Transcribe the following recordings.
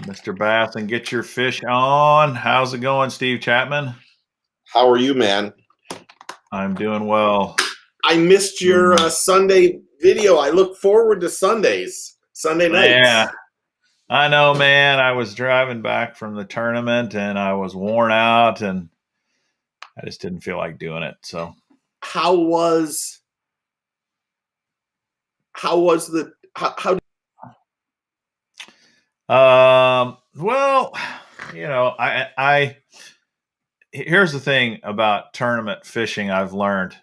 Mr. Bass, and get your fish on. How's it going, Steve Chapman? How are you, man? I'm doing well. I missed your Sunday video. I look forward to Sundays, Sunday nights. Yeah, I know, man. I was driving back from the tournament and I was worn out and I just didn't feel like doing it. So How was the how well, I here's the thing about tournament fishing I've learned.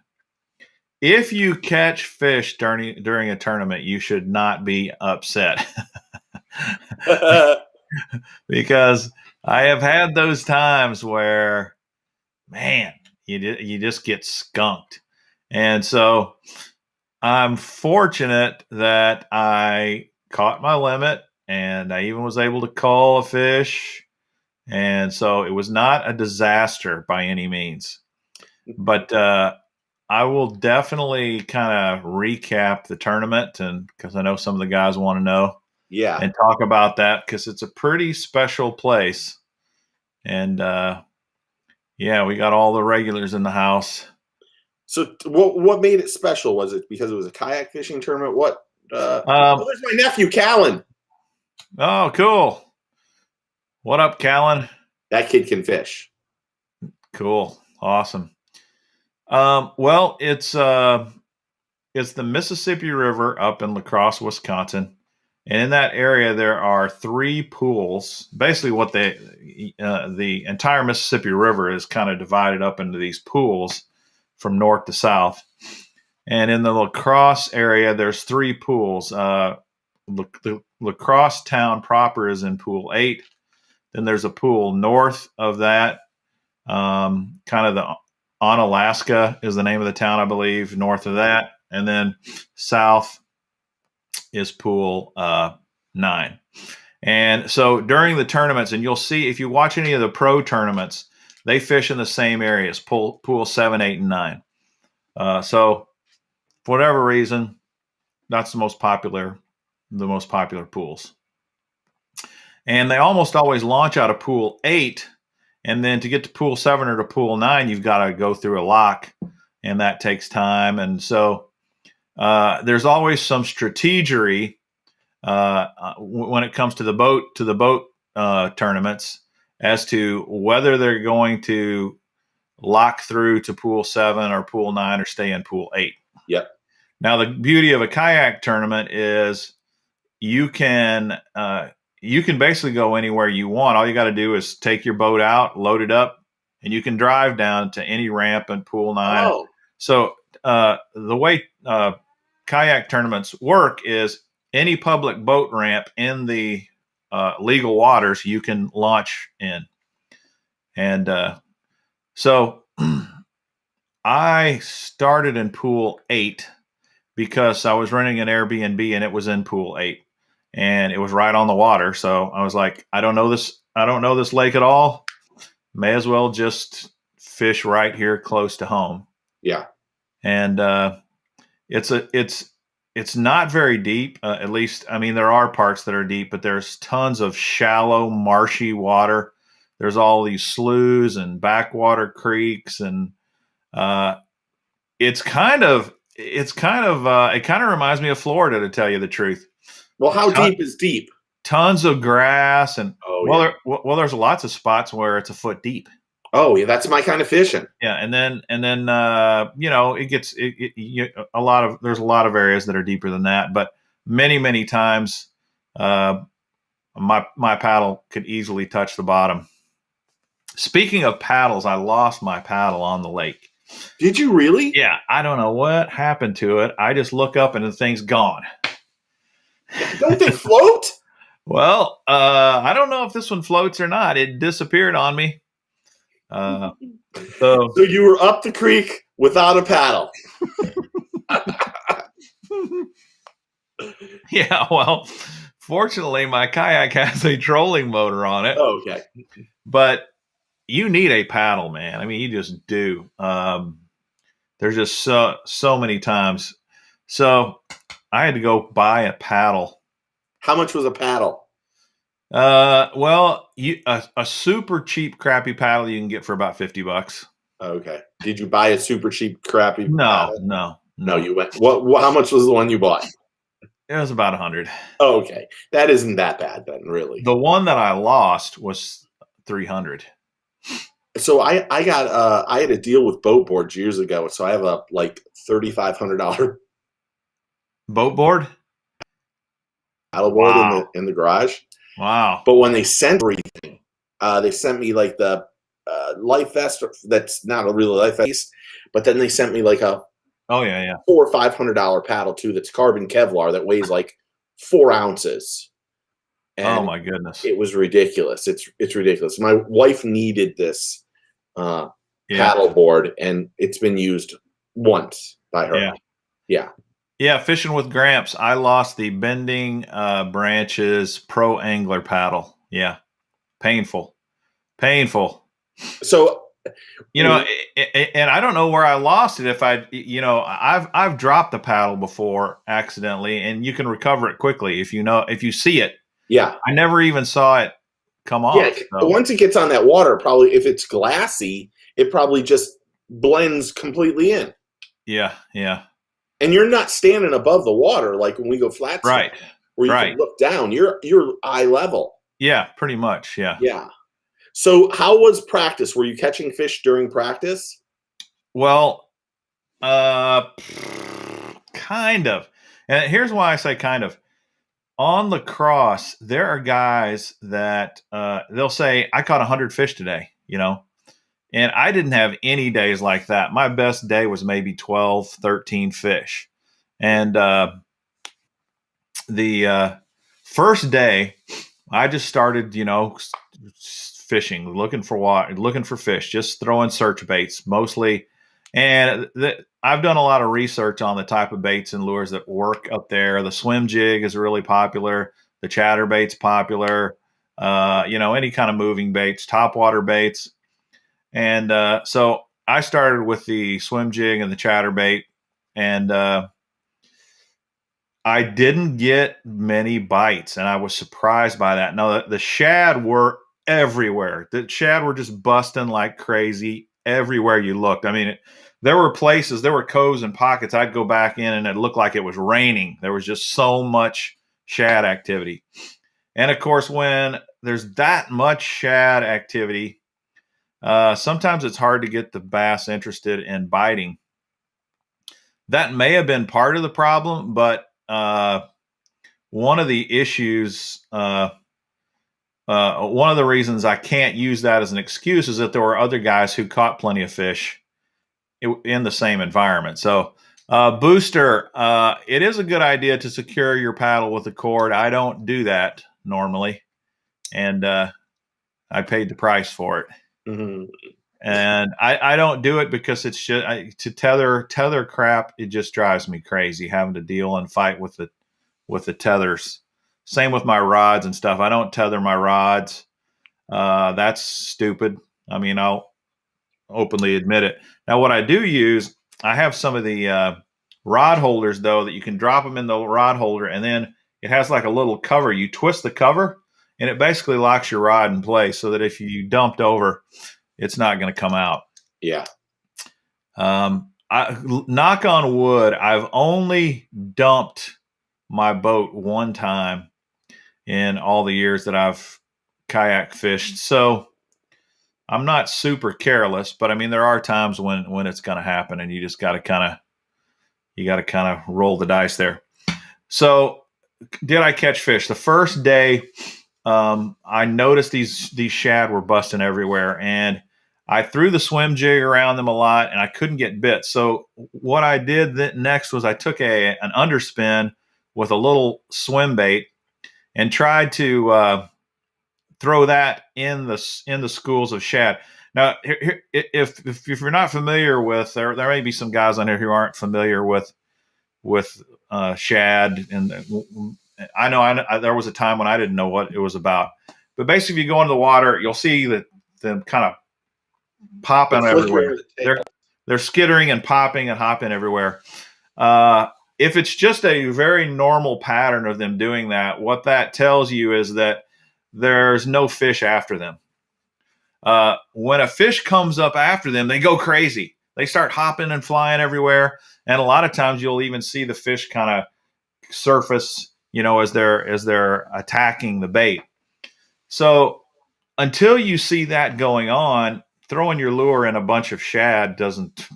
If you catch fish during a tournament, you should not be upset. Because I have had those times where, man, you just get skunked. And so I'm fortunate that I caught my limit and I even was able to call a fish. And so it was not a disaster by any means. But I will definitely kind of recap the tournament, and because I know some of the guys want to know. Yeah. And talk about that because it's a pretty special place. And yeah, we got all the regulars in the house. So what made it special? Was it because it was a kayak fishing tournament? What? There's my nephew, Callan. Oh, cool. What up, Callan? That kid can fish. Cool. Awesome. Well, it's the Mississippi River up in Lacrosse, Wisconsin. And in that area, there are 3 pools. Basically, what the entire Mississippi River is kind of divided up into these pools from north to south. And in the Lacrosse area, there's 3 pools. The Lacrosse town proper is in pool 8. Then there's a pool north of that, kind of the Onalaska is the name of the town, I believe, north of that. And then south is pool 9. And so during the tournaments, and you'll see if you watch any of the pro tournaments, they fish in the same areas, pool 7, 8, and 9. So for whatever reason, that's the most popular pools. And they almost always launch out of pool 8. And then to get to pool 7 or to pool 9, you've got to go through a lock, and that takes time. And so there's always some strategery when it comes to the boat tournaments as to whether they're going to lock through to pool 7 or pool 9 or stay in pool 8. Yep. Now, the beauty of a kayak tournament is you can basically go anywhere you want. All you got to do is take your boat out, load it up, and you can drive down to any ramp in pool 9. Oh. So the way kayak tournaments work is any public boat ramp in the legal waters you can launch in. And so I started in pool 8 because I was renting an Airbnb and it was in pool 8 and it was right on the water. So I was like, I don't know this lake at all. May as well just fish right here close to home. Yeah. And it's not very deep. At least, I mean, there are parts that are deep, but there's tons of shallow, marshy water. There's all these sloughs and backwater creeks, and it kind of reminds me of Florida, to tell you the truth. Well, how deep is deep? Tons of grass, and yeah. There's lots of spots where it's a foot deep. Oh, yeah, that's my kind of fishing. Yeah, and then it gets there's a lot of areas that are deeper than that, but many times my paddle could easily touch the bottom. Speaking of paddles, I lost my paddle on the lake. Did you really? Yeah, I don't know what happened to it. I just look up and the thing's gone. Don't they float? Well, I don't know if this one floats or not. It disappeared on me. So you were up the creek without a paddle. Yeah, well, fortunately, my kayak has a trolling motor on it. Oh, okay. But you need a paddle, man. I mean, you just do. There's just so many times. So I had to go buy a paddle. How much was a paddle? Well, a super cheap crappy paddle you can get for about $50. Okay. Did you buy a super cheap crappy No, paddle? no, No, no. you went. What? How much was the one you bought? It was about 100. Oh, okay, that isn't that bad then, really. The one that I lost was 300. So I had a deal with boat boards years ago, so I have a like $3,500 Boat board? paddleboard Wow. in the garage. Wow. But when they sent everything, they sent me like the life vest. That's not a real life vest, but then they sent me like a Oh yeah, yeah. $400 or $500 paddle too. That's carbon Kevlar that weighs like 4 ounces, Oh and my goodness. it was ridiculous. It's ridiculous. My wife needed this Yeah. paddleboard, and it's been used once by her. Yeah. Yeah. Yeah, fishing with Gramps, I lost the Bending Branches Pro Angler paddle. Yeah. Painful. Painful. So, You know, and I don't know where I lost it. If I've dropped the paddle before accidentally, and you can recover it quickly if you see it. yeah. I never even saw it come Yeah. off. So Once it gets on that water, probably if it's glassy, it probably just blends completely in. yeah, yeah. And you're not standing above the water like when we go flat stand, Right. where you Right. can look down. You're eye level. Yeah, pretty much. Yeah. Yeah. So how was practice? Were you catching fish during practice? Well, uh, kind of. And here's why I say kind of. On Lacrosse, there are guys that they'll say, I caught 100 fish today, and I didn't have any days like that. My best day was maybe 12, 13 fish. And the first day, I just started, fishing, looking for water, looking for fish, just throwing search baits mostly. And I've done a lot of research on the type of baits and lures that work up there. The swim jig is really popular. The chatterbait's popular. Any kind of moving baits, topwater baits. And so I started with the swim jig and the chatterbait, and I didn't get many bites, and I was surprised by that. No, the shad were everywhere. The shad were just busting like crazy everywhere you looked. I mean, there were coves and pockets I'd go back in, and it looked like it was raining. There was just so much shad activity. And of course, when there's that much shad activity, sometimes it's hard to get the bass interested in biting. That may have been part of the problem, but one of the issues, one of the reasons I can't use that as an excuse is that there were other guys who caught plenty of fish in the same environment. So, booster, it is a good idea to secure your paddle with a cord. I don't do that normally, and I paid the price for it. Mm-hmm. And I don't do it because it's just to tether crap. It just drives me crazy having to deal and fight with the tethers. Same with my rods and stuff. I don't tether my rods. That's stupid. I mean, I'll openly admit it. Now, what I do use, I have some of the rod holders though that you can drop them in the rod holder, and then it has like a little cover. You twist the cover, and it basically locks your rod in place so that if you dumped over, it's not going to come out. Yeah. Knock on wood, I've only dumped my boat one time in all the years that I've kayak fished. So I'm not super careless, but I mean, there are times when it's going to happen, and you just got to kind of roll the dice there. So did I catch fish? The first day, I noticed these shad were busting everywhere, and I threw the swim jig around them a lot, and I couldn't get bit. So what I did next was I took an underspin with a little swim bait and tried to throw that in the schools of shad. Now, if you're not familiar with, there may be some guys on here who aren't familiar with shad, and I know there was a time when I didn't know what it was about. But basically, if you go into the water, you'll see that them kind of popping everywhere. They're skittering and popping and hopping everywhere. If it's just a very normal pattern of them doing that, what that tells you is that there's no fish after them. When a fish comes up after them, they go crazy. They start hopping and flying everywhere. And a lot of times you'll even see the fish kind of surface, as they're attacking the bait. So until you see that going on, throwing your lure in a bunch of shad doesn't,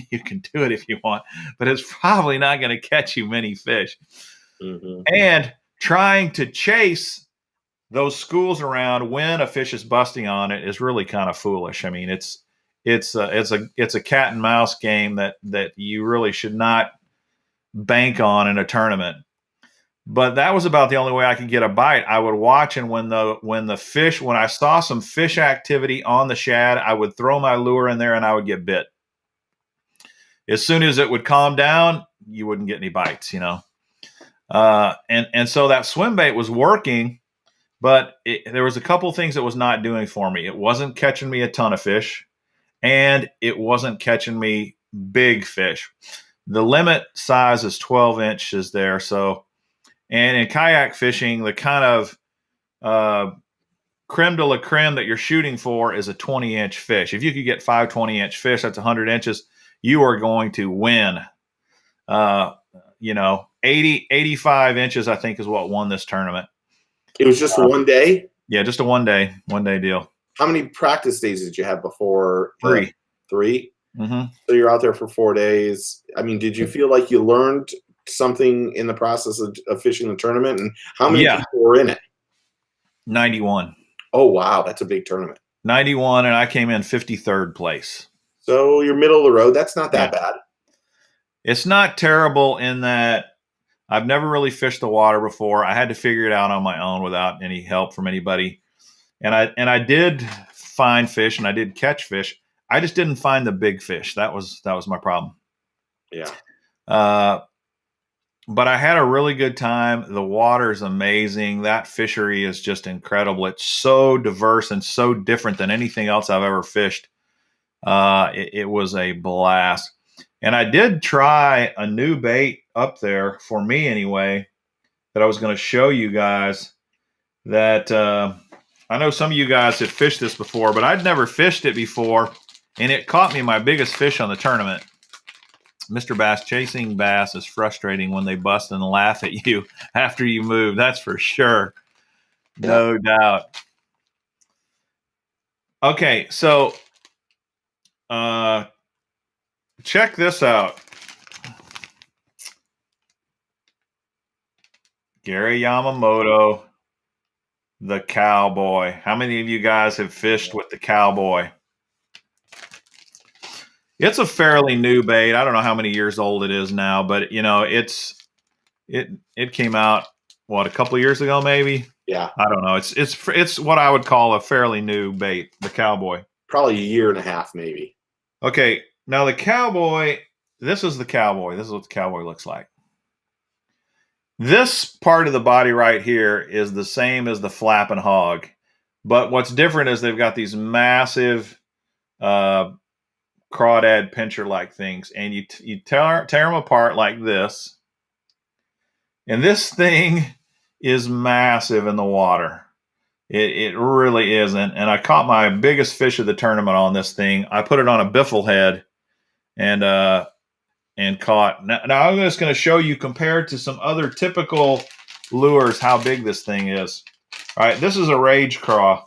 you can do it if you want, but it's probably not going to catch you many fish. Mm-hmm. And trying to chase those schools around when a fish is busting on it is really kind of foolish. I mean, it's a cat and mouse game that you really should not bank on in a tournament. But that was about the only way I could get a bite. I would watch, and when I saw some fish activity on the shad, I would throw my lure in there and I would get bit. As soon as it would calm down, you wouldn't get any bites, and so that swim bait was working, but there was a couple things it was not doing for me. It wasn't catching me a ton of fish, and it wasn't catching me big fish. The limit size is 12 inches there, so. And in kayak fishing, the kind of creme de la creme that you're shooting for is a 20-inch fish. If you could get 5 20-inch fish, that's 100 inches, you are going to win. 85 inches, I think, is what won this tournament. It was just one day? Yeah, just a one-day deal. How many practice days did you have before? 3. 3? Mm-hmm. So you're out there for 4 days. I mean, did you feel like you learned something in the process of fishing the tournament? And how many people were in it? 91. Oh, wow. That's a big tournament. 91, and I came in 53rd place. So you're middle of the road. That's not that bad. It's not terrible in that I've never really fished the water before. I had to figure it out on my own without any help from anybody. And I did find fish, and I did catch fish. I just didn't find the big fish. That was my problem. Yeah. But I had a really good time. The water is amazing. That fishery is just incredible. It's so diverse and so different than anything else I've ever fished. It was a blast. And I did try a new bait up there, for me anyway, that I was going to show you guys. That I know some of you guys have fished this before, but I'd never fished it before. And it caught me my biggest fish on the tournament. Mr. Bass, chasing bass is frustrating when they bust and laugh at you after you move. That's for sure. No doubt. Okay, so check this out. Gary Yamamoto, the Cowboy. How many of you guys have fished with the Cowboy? It's a fairly new bait. I don't know how many years old it is now, but it came out a couple of years ago, maybe. Yeah. I don't know. It's what I would call a fairly new bait, the Cowboy. Probably a year and a half, maybe. Okay, now the Cowboy. This is the Cowboy. This is what the Cowboy looks like. This part of the body right here is the same as the flapping hog, but what's different is they've got these massive crawdad pincher-like things, and you tear them apart like this, and this thing is massive in the water. It really is, and I caught my biggest fish of the tournament on this thing. I put it on a biffle head, and caught. Now I'm just going to show you, compared to some other typical lures, how big this thing is. All right, this is a rage craw.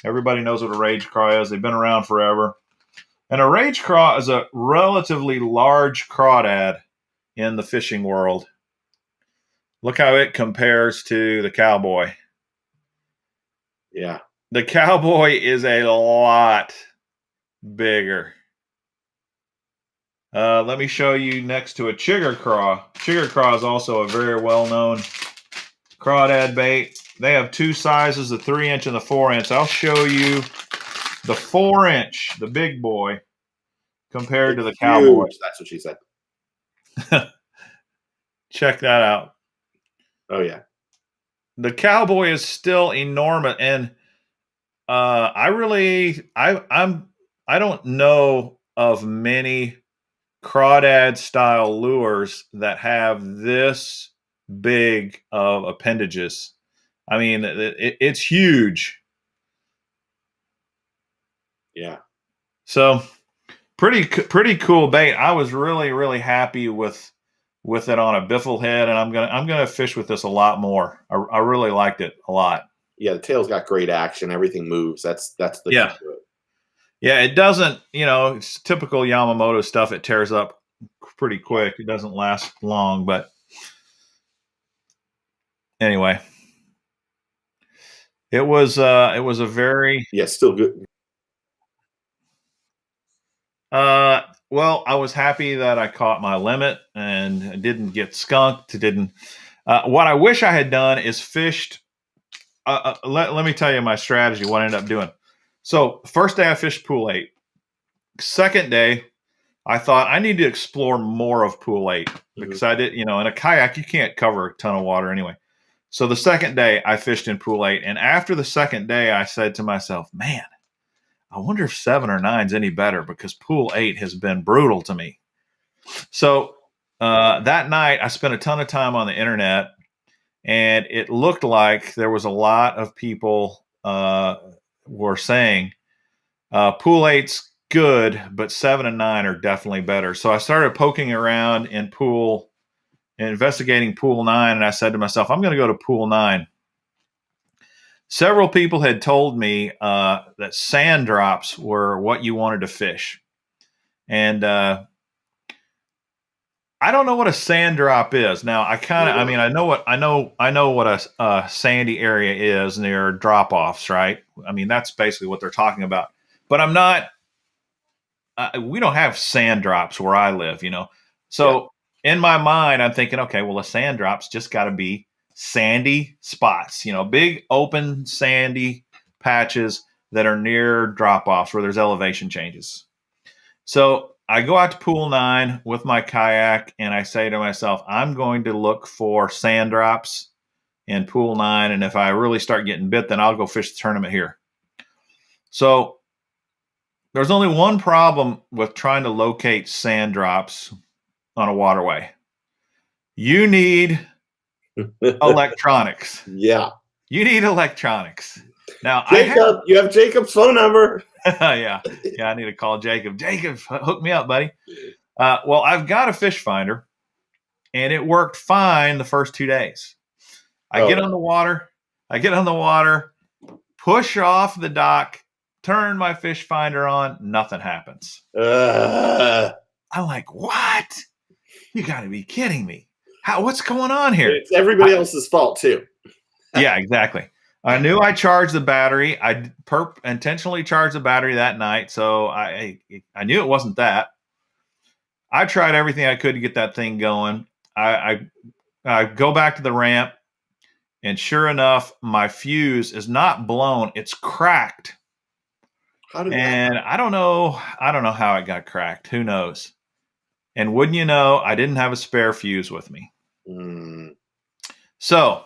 Everybody knows what a rage craw is. They've been around forever. And a rage craw is a relatively large crawdad in the fishing world. Look how it compares to the Cowboy. Yeah. The Cowboy is a lot bigger. Let me show you next to a chigger craw. Chigger craw is also a very well-known crawdad bait. They have 2 sizes, the 3-inch and the 4-inch. I'll show you the 4-inch, the big boy, compared to the Cowboy. That's what she said. Check that out. Oh yeah. The Cowboy is still enormous, and I don't know of many crawdad style lures that have this big of appendages. I mean, it's huge. Yeah. So pretty cool bait. I was really happy with it on a biffle head, and I'm gonna fish with this a lot more. I really liked it a lot. Yeah, the tail's got great action. Everything moves. That's the key Yeah. to it. Yeah, it doesn't, it's typical Yamamoto stuff. It tears up pretty quick. It doesn't last long, but anyway, it was a very Yeah, still good. well, I was happy that I caught my limit and didn't get skunked. Didn't. What I wish I had done is fished. Let me tell you my strategy. What I ended up doing. So first day I fished pool 8. Second day, I thought I need to explore more of pool 8 because I did. In a kayak you can't cover a ton of water anyway. So the second day I fished in pool 8, and after the second day I said to myself, "Man, I wonder if 7 or 9 is any better because pool 8 has been brutal to me." So that night, I spent a ton of time on the internet, and it looked like there was a lot of people were saying pool 8's good, but 7 and 9 are definitely better. So I started poking around in investigating pool 9, and I said to myself, I'm going to go to pool 9. Several people had told me that sand drops were what you wanted to fish. And I don't know what a sand drop is. Now, I know what a sandy area is near drop offs, right? I mean, that's basically what they're talking about. But I'm not, we don't have sand drops where I live, So in my mind, I'm thinking, okay, well, a sand drop's just got to be sandy spots, big open sandy patches that are near drop offs where there's elevation changes. So I go out to pool 9 with my kayak and I say to myself, I'm going to look for sand drops in pool 9. And if I really start getting bit, then I'll go fish the tournament here. So there's only one problem with trying to locate sand drops on a waterway. You need electronics. Yeah. You need electronics. Now, Jacob, you have Jacob's phone number. Yeah, I need to call Jacob. Jacob, hook me up, buddy. Well, I've got a fish finder, and it worked fine the first 2 days. I get on the water, push off the dock, turn my fish finder on, nothing happens. I'm like, what? You got to be kidding me. What's going on here? It's everybody else's fault, too. Yeah, exactly. I knew I charged the battery. I intentionally charged the battery that night, so I knew it wasn't that. I tried everything I could to get that thing going. I go back to the ramp, and sure enough, my fuse is not blown; it's cracked. And I don't know how it got cracked. Who knows? And wouldn't you know, I didn't have a spare fuse with me. So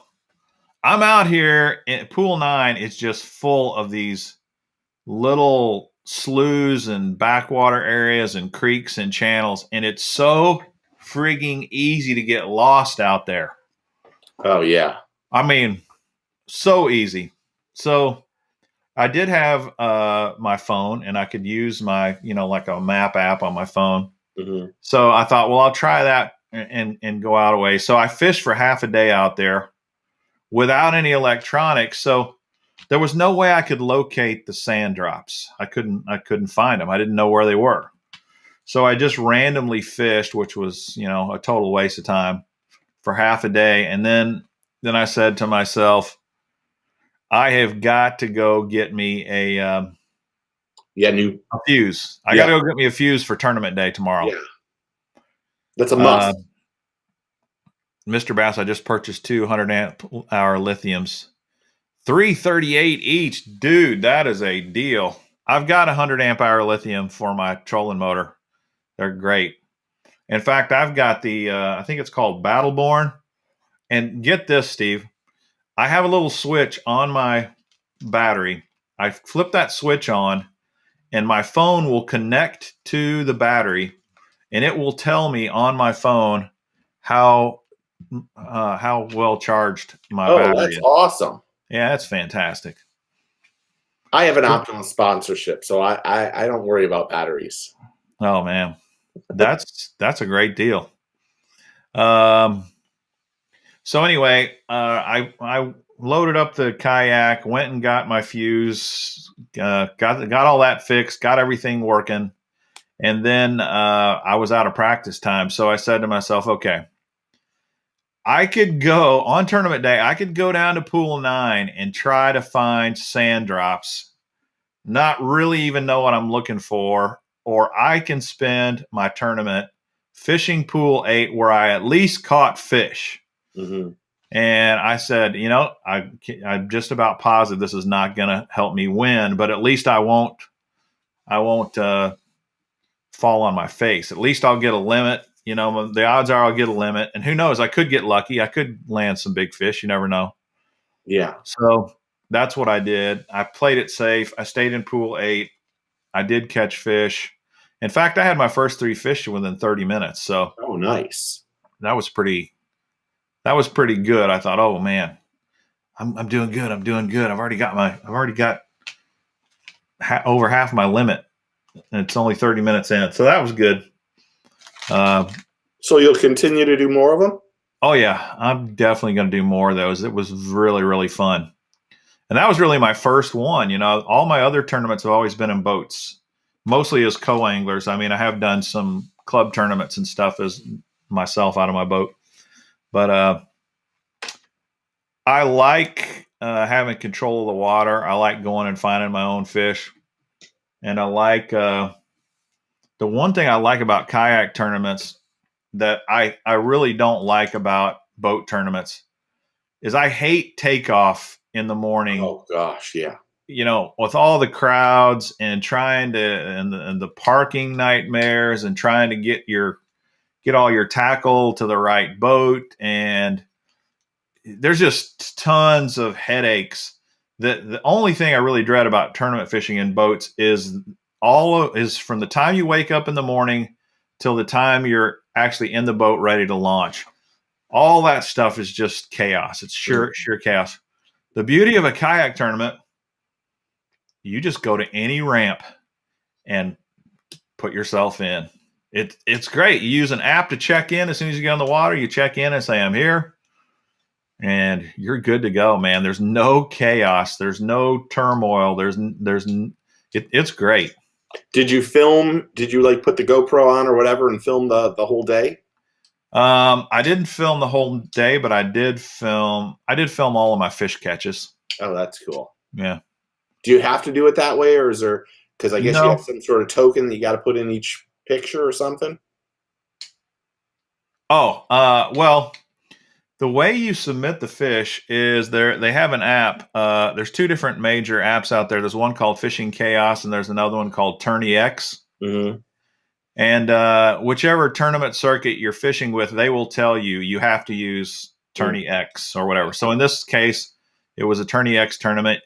I'm out here in pool 9. It's just full of these little sloughs and backwater areas and creeks and channels. And it's so frigging easy to get lost out there. Oh, yeah. I mean, so easy. So I did have my phone, and I could use my, like a map app on my phone. So I thought, well, I'll try that and go out away. So I fished for half a day out there without any electronics. So there was no way I could locate the sand drops. I couldn't find them. I didn't know where they were. So I just randomly fished, which was, a total waste of time for half a day. And then I said to myself, I have got to go get me a fuse. I got to go get me a fuse for tournament day tomorrow. Yeah. That's a must. Mr. Bass, I just purchased 200 amp hour lithiums, $338 each. Dude, that is a deal. I've got 100 amp hour lithium for my trolling motor. They're great. In fact, I've got the, I think it's called Battleborn. And get this, Steve, I have a little switch on my battery. I flip that switch on, and my phone will connect to the battery, and it will tell me on my phone how well charged my battery is. That's awesome. Yeah, that's fantastic. I have an optional sponsorship, so I don't worry about batteries. Oh man, that's a great deal. Um, so anyway, I loaded up the kayak, went and got my fuse, got all that fixed, got everything working, and then I was out of practice time. So I said to myself, okay, I could go on tournament day. I could go down to pool 9 and try to find sand drops, not really even know what I'm looking for, or I can spend my tournament fishing pool 8 where I at least caught fish. Mm-hmm. And I said, I'm just about positive this is not going to help me win, but at least I won't fall on my face. At least I'll get a limit. The odds are I'll get a limit, and who knows? I could get lucky. I could land some big fish. You never know. Yeah. So that's what I did. I played it safe. I stayed in pool 8. I did catch fish. In fact, I had my first 3 fish within 30 minutes. So Oh, nice. that was pretty good. I thought, oh man, I'm doing good. I'm doing good. I've already got over half my limit, and it's only 30 minutes in. So that was good. So you'll continue to do more of them? Oh yeah, I'm definitely going to do more of those. It was really, really fun. And that was really my first one. All my other tournaments have always been in boats, mostly as co-anglers. I mean, I have done some club tournaments and stuff as myself out of my boat. But I like having control of the water. I like going and finding my own fish. And I like the one thing I like about kayak tournaments that I really don't like about boat tournaments is I hate takeoff in the morning. Oh gosh, yeah. With all the crowds and trying to and the parking nightmares and trying to get all your tackle to the right boat, and there's just tons of headaches. The only thing I really dread about tournament fishing in boats is from the time you wake up in the morning till the time you're actually in the boat ready to launch. All that stuff is just chaos. It's sheer chaos. The beauty of a kayak tournament, you just go to any ramp and put yourself in. It's great. You use an app to check in as soon as you get on the water. You check in and say, I'm here. And you're good to go, man. There's no chaos. There's no turmoil. It's great. Did you film? Did you put the GoPro on or whatever and film the whole day? I didn't film the whole day, but I did film all of my fish catches. Oh, that's cool. Yeah. Do you have to do it that way, or is there? Because I guess you have some sort of token that you got to put in each picture or something. Oh, well, the way you submit the fish is they have an app. There's 2 different major apps out there. There's one called Fishing Chaos, and there's another one called TourneyX. Mm-hmm. And whichever tournament circuit you're fishing with, they will tell you have to use TourneyX or whatever. So in this case, it was a TourneyX tournament.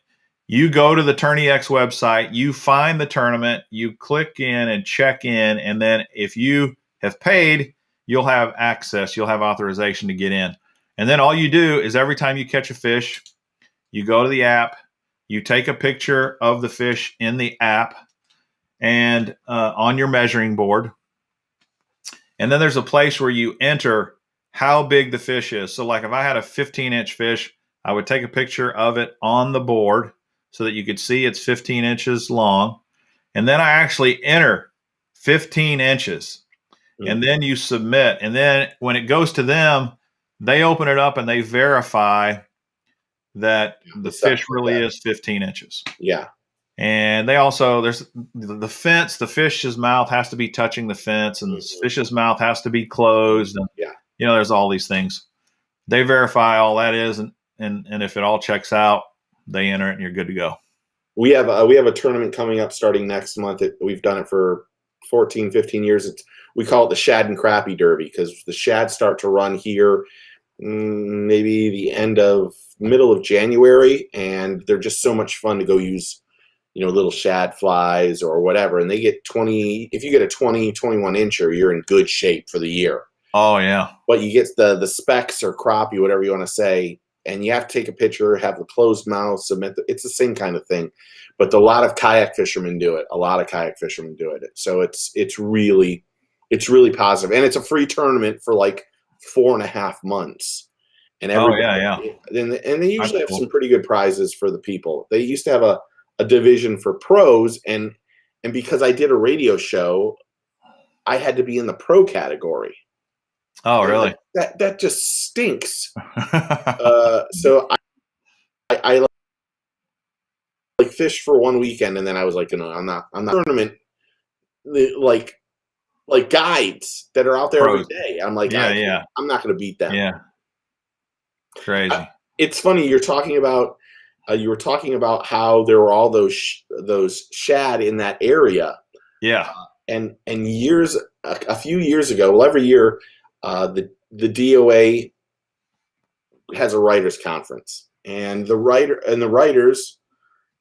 You go to the TourneyX website, you find the tournament, you click in and check in, and then if you have paid, you'll have access, you'll have authorization to get in. And then all you do is every time you catch a fish, you go to the app, you take a picture of the fish in the app and on your measuring board. And then there's a place where you enter how big the fish is. So like if I had a 15-inch fish, I would take a picture of it on the board so that you could see it's 15 inches long. And then I actually enter 15 inches. Mm-hmm. And then you submit. And then when it goes to them, they open it up and they verify that the fish really is 15 inches. Yeah. And they also, there's the fence, the fish's mouth has to be touching the fence, and the fish's mouth has to be closed. And, there's all these things. They verify all that is, and if it all checks out, they enter it and you're good to go. We have a tournament coming up starting next month. We've done it for 14, 15 years. We call it the Shad and Crappie Derby because the shad start to run here maybe the middle of January, and they're just so much fun to go use little shad flies or whatever, and they get 20. If you get a 20, 21 incher, you're in good shape for the year. Oh yeah. But you get the specks or crappie, whatever you want to say, and you have to take a picture, have the closed mouth, it's the same kind of thing. But a lot of kayak fishermen do it. So it's really positive. And it's a free tournament for like 4.5 months. And everybody, and they usually have some pretty good prizes for the people. They used to have a division for pros, and because I did a radio show, I had to be in the pro category. Oh, really? That just stinks. So I like fished for one weekend, and then I was like, I'm not tournament like guides that are out there every day. I'm like, I'm not going to beat them. Yeah, crazy. It's funny you were talking about how there were all those shad in that area. Yeah. And a few years ago, well, every year, the DOA has a writers conference, and the writers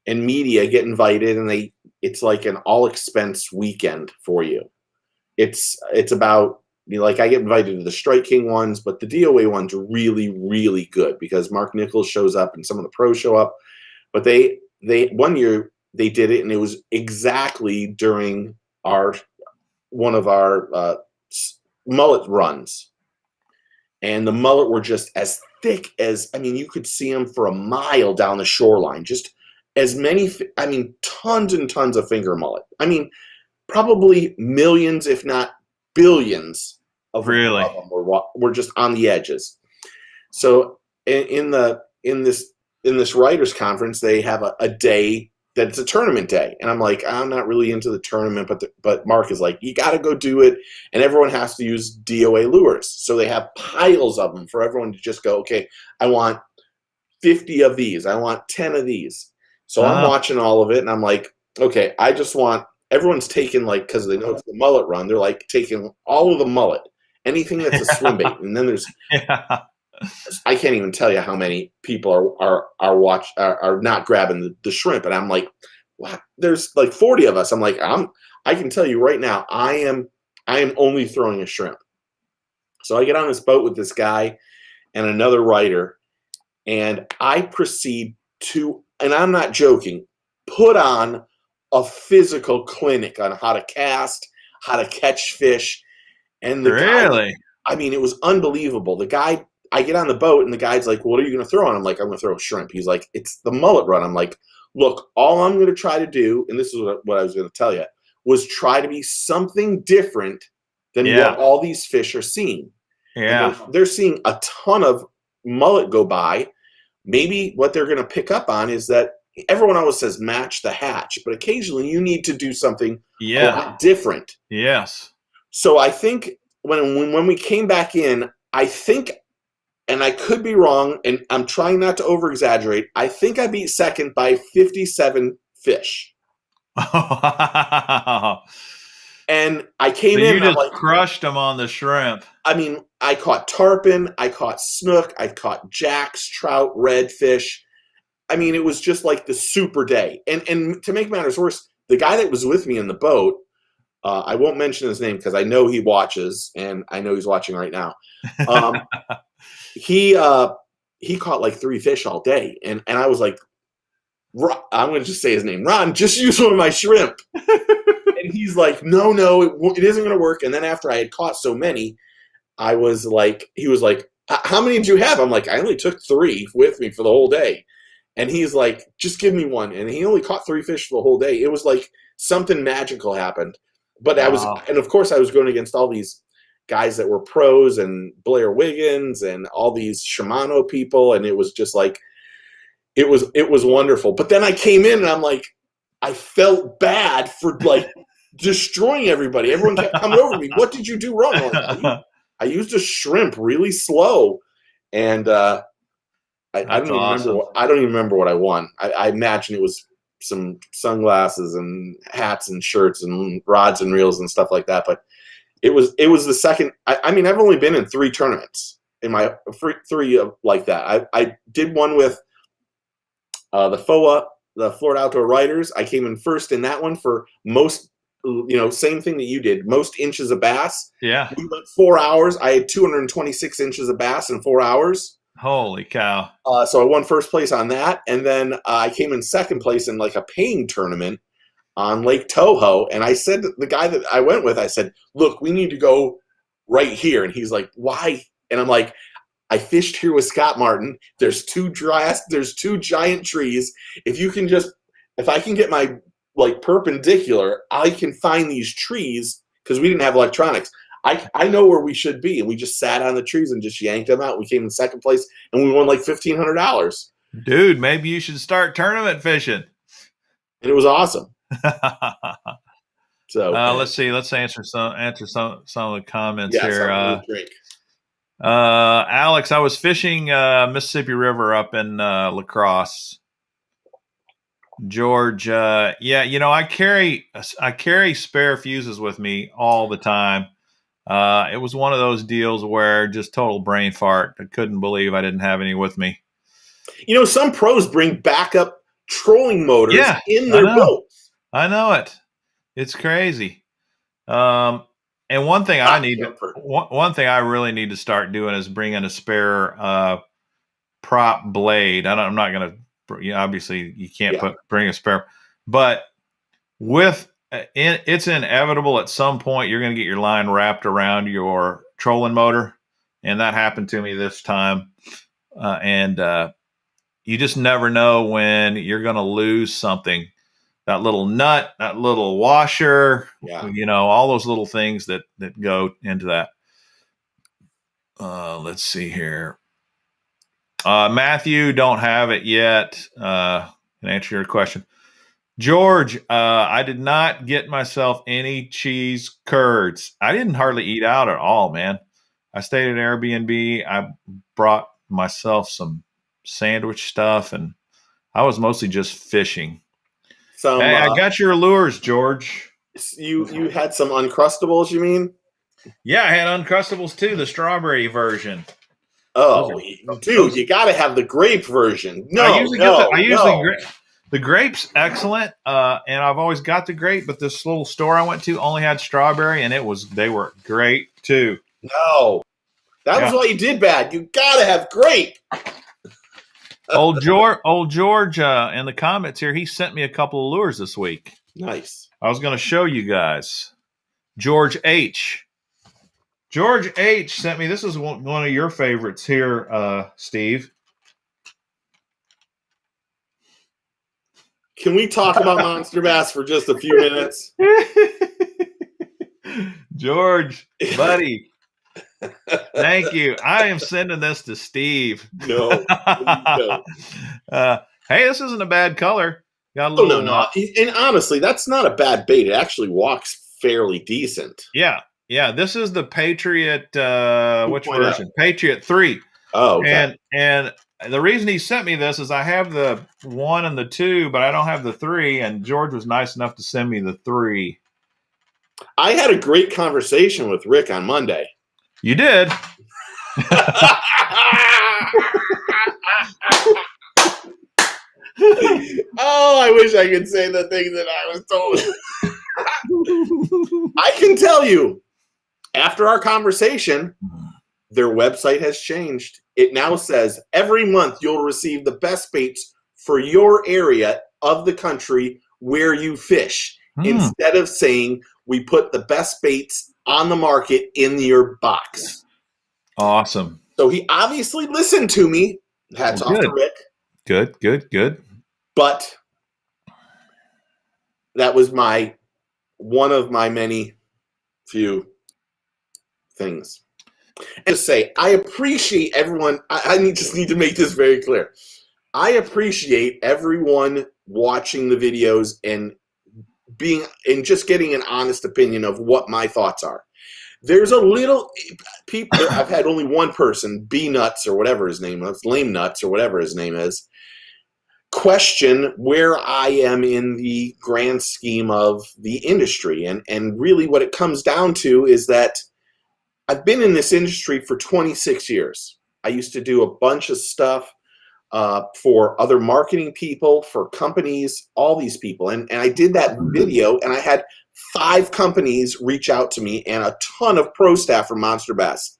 and media get invited, and it's like an all expense weekend for you. It's about, like, I get invited to the Strike King ones, but the DOA ones are really, really good because Mark Nichols shows up and some of the pros show up. But they one year they did it, and it was exactly during one of our mullet runs, and the mullet were just as thick as, you could see them for a mile down the shoreline. Just as many, tons and tons of finger mullet. Probably millions, if not billions, of them were just on the edges. So in this writers conference, they have a day that it's a tournament day, and I'm like, I'm not really into the tournament, but Mark is like, you got to go do it, and everyone has to use DOA lures. So they have piles of them for everyone to just go, okay, I want 50 of these, I want 10 of these. So I'm watching all of it, and I'm like, okay, I just want. Everyone's taking, like, because they know it's the mullet run, they're like taking all of the mullet, anything that's a swim bait, and then there's. I can't even tell you how many people are not grabbing the shrimp, and I'm like, what? There's like 40 of us. I'm like, I can tell you right now, I am only throwing a shrimp. So I get on this boat with this guy and another writer, and I proceed to, and I'm not joking, put on a physical clinic on how to cast, how to catch fish, and guy, it was unbelievable. The guy. I get on the boat, and the guy's like, what are you going to throw on? I'm like, I'm going to throw a shrimp. He's like, it's the mullet run. I'm like, look, all I'm going to try to do, and this is what I was going to tell you, was try to be something different than what all these fish are seeing. Yeah. They're seeing a ton of mullet go by. Maybe what they're going to pick up on is that everyone always says match the hatch, but occasionally you need to do something a lot different. Yes. So I think when we came back in, I think, and I could be wrong, and I'm trying not to over-exaggerate, I think I beat second by 57 fish. And I came in, you just like, crushed them on the shrimp. I caught tarpon, I caught snook, I caught jacks, trout, redfish. It was just like the super day. And to make matters worse, the guy that was with me in the boat, I won't mention his name because I know he watches, and I know he's watching right now. He caught like 3 fish all day, and I was like, I'm going to just say his name, Ron, just use one of my shrimp. And he's like, no, it isn't going to work. And then after I had caught so many, he was like, how many did you have? I'm like, I only took 3 with me for the whole day. And he's like, just give me one. And he only caught 3 fish for the whole day. It was like something magical happened. But and of course I was going against all these guys that were pros and Blair Wiggins and all these Shimano people. And it was just like, it was wonderful. But then I came in, and I'm like, I felt bad for like destroying everybody. Everyone kept coming over to me. What did you do wrong? Like, I used a shrimp really slow. And, I don't even remember what I won. I imagine it was some sunglasses and hats and shirts and rods and reels and stuff like that. But it was the second. I've only been in 3 tournaments in my 3 like that. I did one with the FOA, the Florida Outdoor Writers. I came in first in that one for most. Same thing that you did. Most inches of bass. Yeah. We went 4 hours. I had 226 inches of bass in 4 hours. Holy cow. So I won first place on that, and then I came in second place in like a paying tournament on Lake Toho. And I said to the guy that I went with, I said, "Look, we need to go right here." And he's like, "Why?" And I'm like, "I fished here with Scott Martin. There's two giant trees. If I can get my like perpendicular, I can find these trees because we didn't have electronics. I know where we should be." And we just sat on the trees and just yanked them out. We came in second place and we won like $1,500. Dude, maybe you should start tournament fishing. And it was awesome. So let's see. Let's answer some of the comments here. Alex, I was fishing Mississippi River up in Lacrosse. George, I carry spare fuses with me all the time. It was one of those deals where just total brain fart. I couldn't believe I didn't have any with me. Some pros bring backup trolling motors in their boats. I know it. It's crazy. And one thing I really need to start doing is bringing a spare prop blade. I'm not going to. Obviously, you can't bring a spare, but it's inevitable at some point you're going to get your line wrapped around your trolling motor, and that happened to me this time. And you just never know when you're going to lose something. That little nut, that little washer, all those little things that go into that. Let's see here. Matthew, don't have it yet. Can answer your question. George, I did not get myself any cheese curds. I didn't hardly eat out at all, man. I stayed at Airbnb. I brought myself some sandwich stuff, and I was mostly just fishing. Hey, I got your lures, George. You had some Uncrustables, you mean? Yeah, I had Uncrustables too, the strawberry version. Oh, dude, you got to have the grape version. The grape's excellent, and I've always got the grape, but this little store I went to only had strawberry, and they were great too. No, that was why you did bad. You got to have grape. Old George in the comments here, he sent me a couple of lures this week. Nice. I was going to show you guys. George H. sent me. This is one of your favorites here, Steve. Can we talk about monster bass for just a few minutes? George, buddy. Thank you. I am sending this to Steve. No. Hey, this isn't a bad color. Got a little no. And honestly, that's not a bad bait. It actually walks fairly decent. Yeah. This is the Patriot. Which version? Patriot 3. Oh, okay. And the reason he sent me this is I have the 1 and the 2, but I don't have the 3. And George was nice enough to send me the 3. I had a great conversation with Rick on Monday. You did. Oh, I wish I could say the thing that I was told. I can tell you, after our conversation, their website has changed. It now says every month you'll receive the best baits for your area of the country where you fish. Instead of saying we put the best baits on the market in your box. Awesome. So he obviously listened to me. Hats off to Rick. Good. But that was one of my many few things. And to say, I appreciate everyone. I just need to make this very clear. I appreciate everyone watching the videos and just getting an honest opinion of what my thoughts are. There's a little people. I've had only one person, B Nuts or whatever his name is, Lame Nuts or whatever his name is, question where I am in the grand scheme of the industry. And really what it comes down to is that I've been in this industry for 26 years. I used to do a bunch of stuff for other marketing people, for companies, all these people. And I did that video, and I had 5 companies reach out to me and a ton of pro staff from Monster Bass.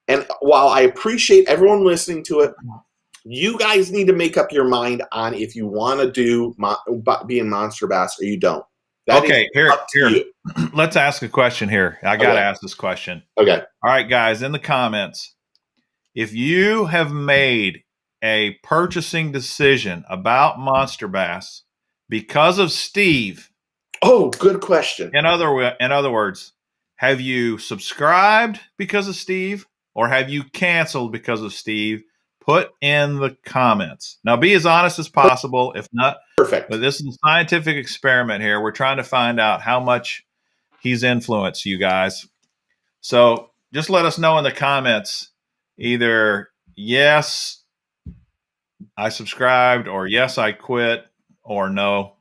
And while I appreciate everyone listening to it, you guys need to make up your mind on if you want to do be in monster bass or you don't. That is up to you. Let's ask a question here. I got to ask this question. Okay. All right, guys, in the comments, if you have made a purchasing decision about monster bass because of Steve. Oh, good question. In other words, have you subscribed because of Steve or have you canceled because of Steve? Put in the comments. Now, be as honest as possible. If not, perfect. But this is a scientific experiment here. We're trying to find out how much he's influenced you guys. So just let us know in the comments, either yes, I subscribed, or yes, I quit, or no,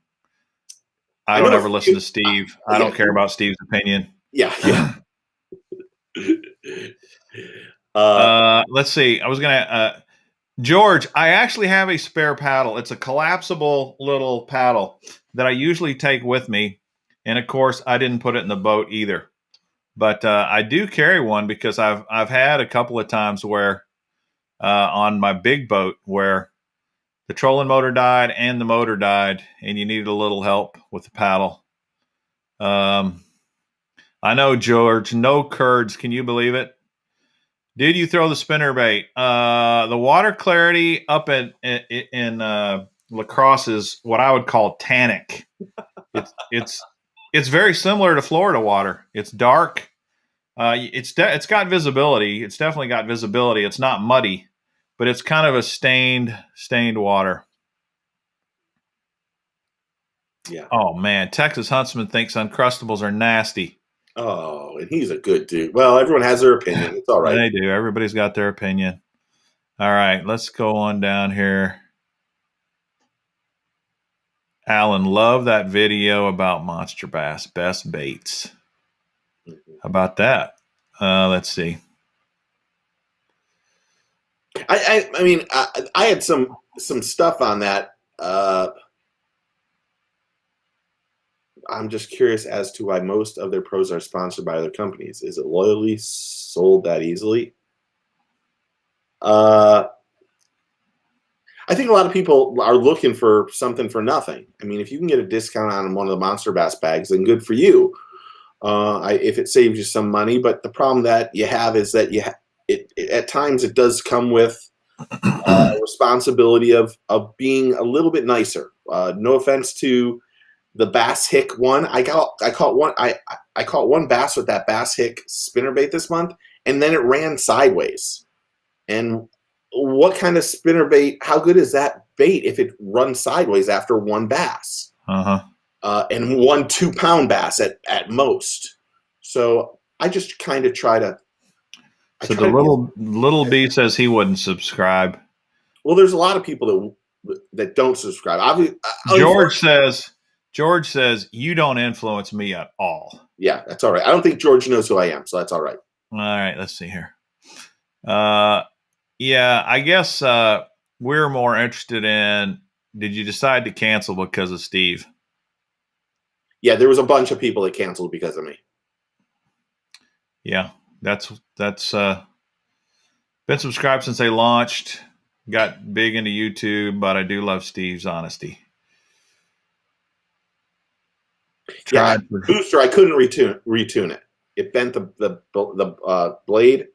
I don't ever listen to Steve. I don't care about Steve's opinion. Yeah. Let's see. I was going to, George, I actually have a spare paddle. It's a collapsible little paddle that I usually take with me. And of course, I didn't put it in the boat either. But I do carry one because I've had a couple of times where on my big boat where the trolling motor died and the motor died, and you needed a little help with the paddle. I know, George, no curds. Can you believe it? Did you throw the spinnerbait? The water clarity up in Lacrosse is what I would call tannic. It's very similar to Florida water. It's dark. It's got visibility. It's definitely got visibility. It's not muddy, but it's kind of a stained water. Yeah. Oh man, Texas Huntsman thinks Uncrustables are nasty. Oh, and he's a good dude. Well, everyone has their opinion. It's all right. They do. Everybody's got their opinion. All right, let's go on down here. Alan, love that video about monster bass, best baits. How about that? Let's see. I mean, I had some stuff on that. I'm just curious as to why most of their pros are sponsored by other companies. Is it loyally sold that easily? I think a lot of people are looking for something for nothing. I mean, if you can get a discount on one of the Monster Bass bags, then good for you. If it saves you some money, but the problem that you have is that at times it does come with a responsibility of being a little bit nicer. No offense to the Bass Hick one. I caught one bass with that Bass Hick spinnerbait this month, and then it ran sideways. And what kind of spinnerbait? How good is that bait if it runs sideways after one bass? And 1 2-pound bass at most. So I just kind of try to. So the little B says he wouldn't subscribe. Well, there's a lot of people that don't subscribe. George says you don't influence me at all. Yeah, that's all right. I don't think George knows who I am, so that's all right. All right, let's see here. Yeah, I guess we're more interested in, did you decide to cancel because of Steve? Yeah, there was a bunch of people that canceled because of me. Yeah, that's been subscribed since they launched. Got big into YouTube, but I do love Steve's honesty. Booster, I couldn't retune it. It bent the blade,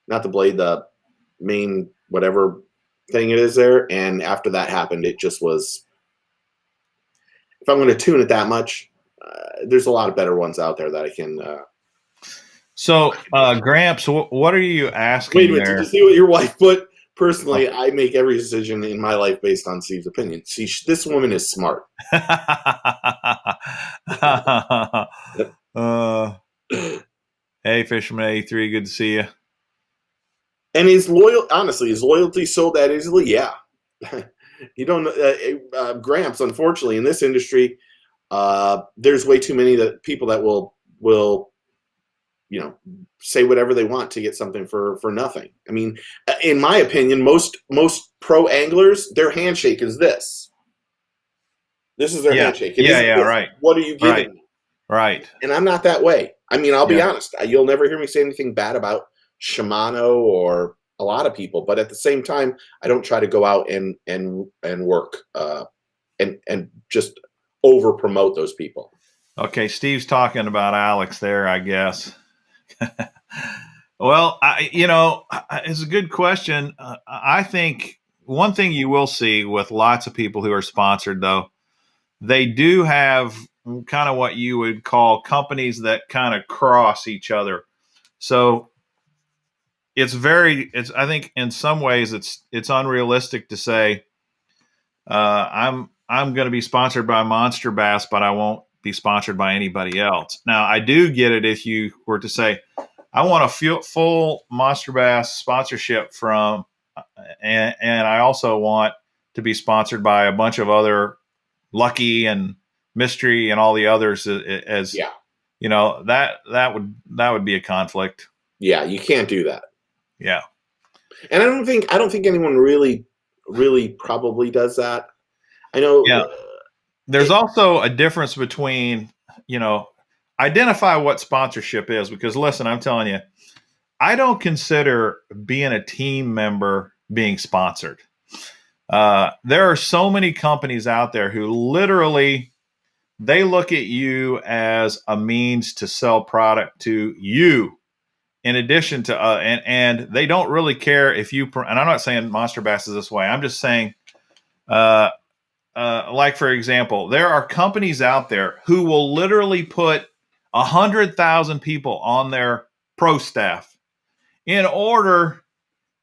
not the blade, the main whatever thing it is there. And after that happened, it just was. If I'm going to tune it that much, there's a lot of better ones out there that I can. Gramps, what are you asking? Wait a minute, did you see what your wife put? Personally, I make every decision in my life based on Steve's opinion. See, this woman is smart. Hey, Fisherman 83, good to see you. And his loyalty sold that easily? Yeah. You don't Gramps, unfortunately, in this industry, there's way too many people that will say whatever they want to get something for nothing. I mean, in my opinion, most pro anglers, their handshake is this. This is their handshake. Right. What are you giving me? Right. And I'm not that way. I mean, I'll be honest. You'll never hear me say anything bad about Shimano or a lot of people. But at the same time, I don't try to go out and work and just over promote those people. Okay, Steve's talking about Alex there, I guess. Well, it's a good question. I think one thing you will see with lots of people who are sponsored, though, they do have kind of what you would call companies that kind of cross each other. So I think in some ways it's unrealistic to say I'm going to be sponsored by Monster Bass, but I won't be sponsored by anybody else. Now, I do get it if you were to say, I want a full Monster Bass sponsorship from, and I also want to be sponsored by a bunch of other Lucky and Mystery and all the others as that would be a conflict. Yeah, you can't do that. Yeah. And I don't think anyone really probably does that. I know. Yeah. There's also a difference between, identify what sponsorship is, because listen, I'm telling you, I don't consider being a team member being sponsored. There are so many companies out there who literally, they look at you as a means to sell product to you in addition to, and they don't really care if you, and I'm not saying Monster Bass is this way. I'm just saying, like for example, there are companies out there who will literally put 100,000 people on their pro staff in order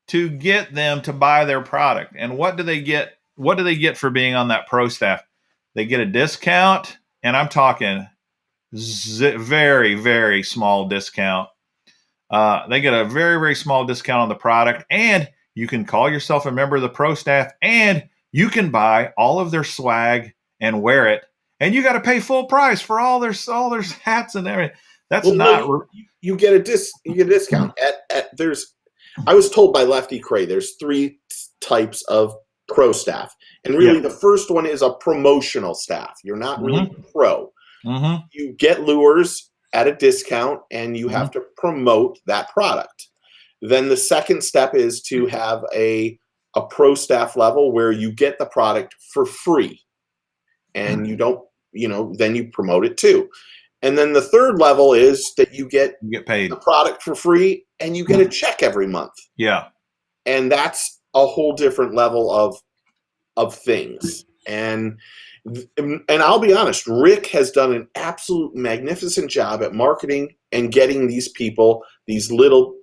to get them to buy their product. And what do they get? What do they get for being on that pro staff? They get a discount, and I'm talking very, very small discount. They get a very, very small discount on the product, and you can call yourself a member of the pro staff, and you can buy all of their swag and wear it, and you got to pay full price for all their hats and everything. That's you get a discount at there's. I was told by Lefty Cray there's 3 types of pro staff, and really the first one is a promotional staff. You're not really pro. Mm-hmm. You get lures at a discount, and you have to promote that product. Then the second step is to have a pro staff level where you get the product for free, and you don't, then you promote it too. And then the third level is that you get paid the product for free, and you get a check every month. Yeah. And that's a whole different level of things. And I'll be honest, Rick has done an absolute magnificent job at marketing and getting these people, these little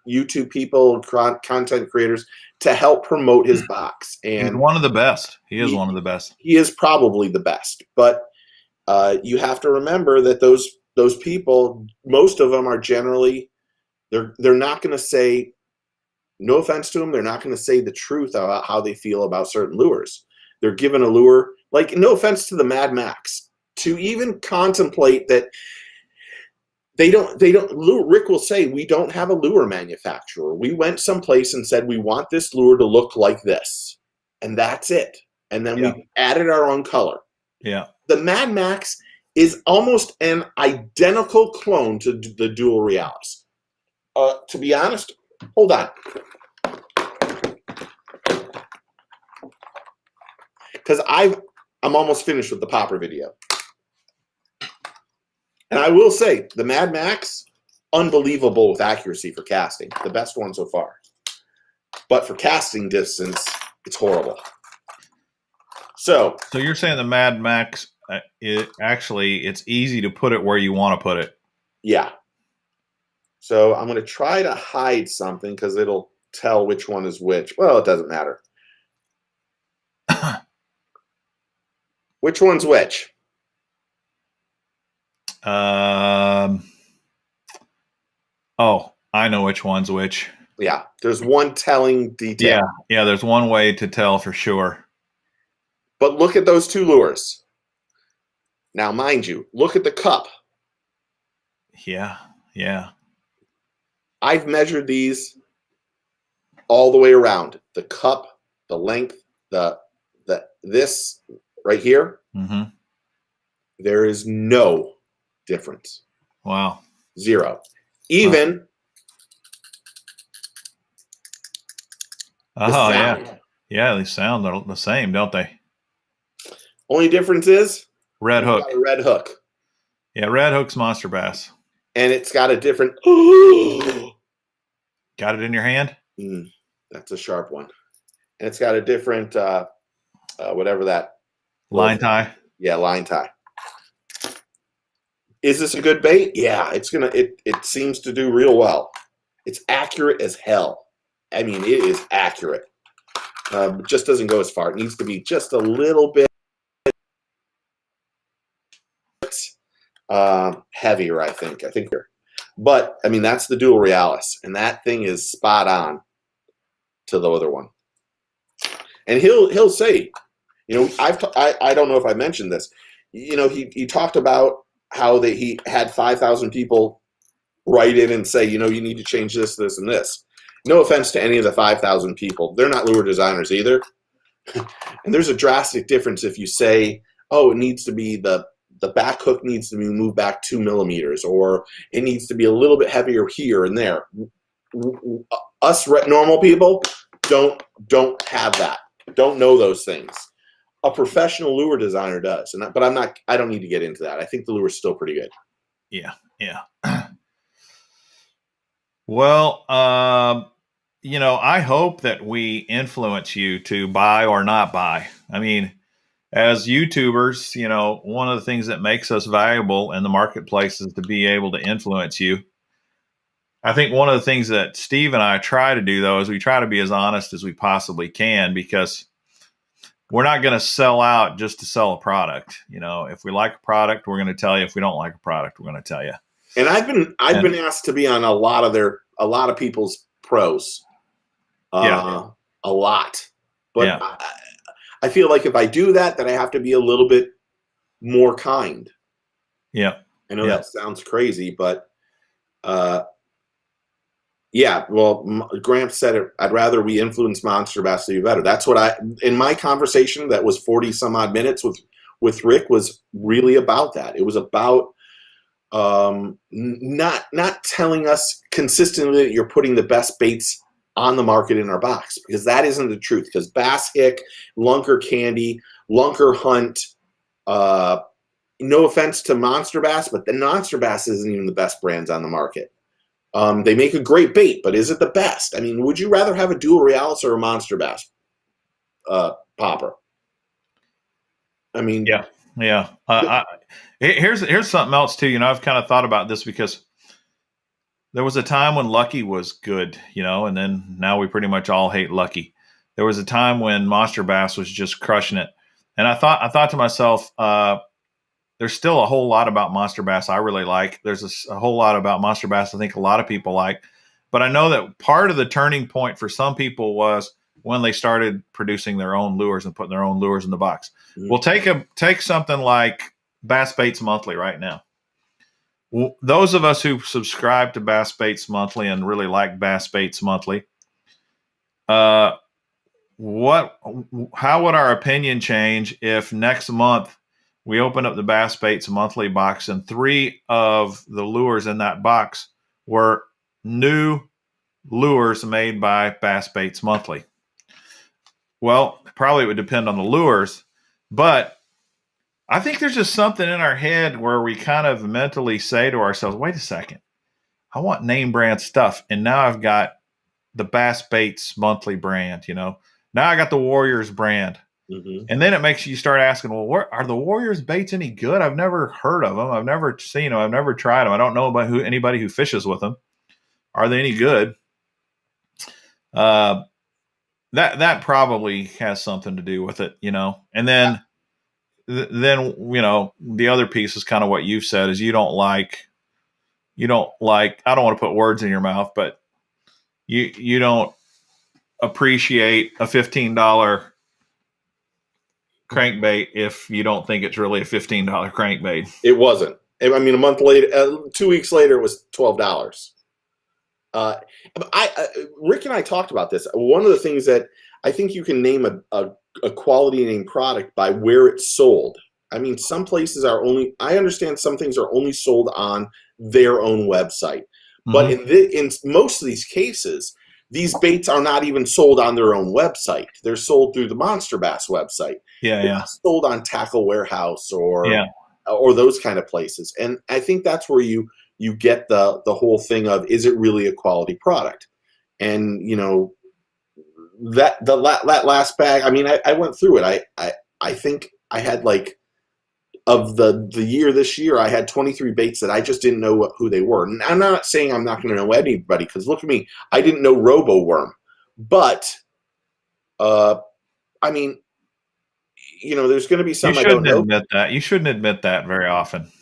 YouTube people, content creators, to help promote his box. And he's one of the best. He is one of the best. He is probably the best. But you have to remember that those people, most of them are generally, they're not going to say, no offense to them, they're not going to say the truth about how they feel about certain lures. They're given a lure, like, no offense to the Mad Max, to even contemplate that Rick will say, we don't have a lure manufacturer. We went someplace and said, we want this lure to look like this. And that's it. And then we added our own color. Yeah. The Mad Max is almost an identical clone to the Dual Realis. To be honest, hold on. Because I'm almost finished with the popper video. And I will say, the Mad Max, unbelievable with accuracy for casting. The best one so far. But for casting distance, it's horrible. So you're saying the Mad Max, it's easy to put it where you want to put it. Yeah. So I'm going to try to hide something because it'll tell which one is which. Well, it doesn't matter. Which one's which? Oh, I know which one's which. Yeah, there's one telling detail. Yeah, there's one way to tell for sure. But look at those 2 lures. Now, mind you, look at the cup. Yeah. I've measured these all the way around. The cup, the length, this right here. Mm-hmm. There is no difference. Wow. 0. Even The Oh sound. yeah, yeah. They sound the same, don't they? Only difference is Red it's got hook. a red hook, Yeah, red hook's monster bass. and it's got a different. Got it in your hand? That's a sharp one, and it's got a different whatever that Line tie. Yeah, line tie. Is this a good bait? Yeah, it seems to do real well. It's accurate as hell. I mean, it is accurate. It just doesn't go as far. It needs to be just a little bit heavier, I think. But I mean, that's the Dual Realis, and that thing is spot on to the other one. And he'll say, I don't know if I mentioned this. He talked about how he had 5,000 people write in and say, you need to change this, this, and this. No offense to any of the 5,000 people. They're not lure designers either. And there's a drastic difference if you say, oh, it needs to be the back hook needs to be moved back 2 millimeters, or it needs to be a little bit heavier here and there. Us normal people don't have that. Don't know those things. A professional lure designer does, but I don't need to get into that. I think the lure is still pretty good. Yeah. Well, I hope that we influence you to buy or not buy. I mean, as YouTubers, one of the things that makes us valuable in the marketplace is to be able to influence you. I think one of the things that Steve and I try to do, though, is we try to be as honest as we possibly can, because we're not going to sell out just to sell a product. If we like a product, we're going to tell you. If we don't like a product, we're going to tell you. And I've been asked to be on a lot of people's pros. A lot. But yeah. I feel like if I do that, then I have to be a little bit more kind. Yeah. I know that sounds crazy, but yeah, well, Gramps said it. I'd rather we influence monster bass to be better. That's what in my conversation that was 40 some odd minutes with Rick was really about that. It was about not telling us consistently that you're putting the best baits on the market in our box, because that isn't the truth. Because Bass Hick, Lunker Candy, Lunker Hunt, no offense to Monster Bass, but the Monster Bass isn't even the best brands on the market. They make a great bait, but is it the best? I mean, would you rather have a Dual Realis or a Monster Bass popper? I mean, yeah. Here's something else too. I've kind of thought about this, because there was a time when Lucky was good, and then now we pretty much all hate Lucky. There was a time when Monster Bass was just crushing it, and I thought to myself, there's still a whole lot about Monster Bass I really like. There's a whole lot about Monster Bass I think a lot of people like. But I know that part of the turning point for some people was when they started producing their own lures and putting their own lures in the box. Mm-hmm. Well, take something like Bass Baits Monthly right now. Well, those of us who subscribe to Bass Baits Monthly and really like Bass Baits Monthly, how would our opinion change if next month we open up the Bass Baits Monthly box and 3 of the lures in that box were new lures made by Bass Baits Monthly? Well, probably it would depend on the lures, but I think there's just something in our head where we kind of mentally say to ourselves, wait a second, I want name brand stuff. And now I've got the Bass Baits Monthly brand, Now I got the Warriors brand. Mm-hmm. And then it makes you start asking, well, are the Warriors baits any good? I've never heard of them. I've never seen them. I've never tried them. I don't know about anybody who fishes with them. Are they any good? That probably has something to do with it, And then the other piece is kind of what you've said, is you don't like, I don't want to put words in your mouth, but you don't appreciate a $15 crankbait if you don't think it's really a $15 crankbait. It wasn't. I mean, a month later, 2 weeks later, it was $12. Rick and I talked about this. One of the things that I think you can name a quality name product by where it's sold. I mean, some places I understand some things are only sold on their own website. Mm-hmm. But in most of these cases, these baits are not even sold on their own website. They're sold through the Monster Bass website. Yeah, They're yeah, not sold on Tackle Warehouse yeah. or those kind of places. And I think that's where you get the whole thing of, is it really a quality product? And that last bag, I mean, I went through it. I think I had like, of the year this year, I had 23 baits that I just didn't know who they were. And I'm not saying I'm not going to know anybody, because look at me, I didn't know Robo Worm, but I mean, there's going to be some I don't know. Admit that. You shouldn't admit that very often.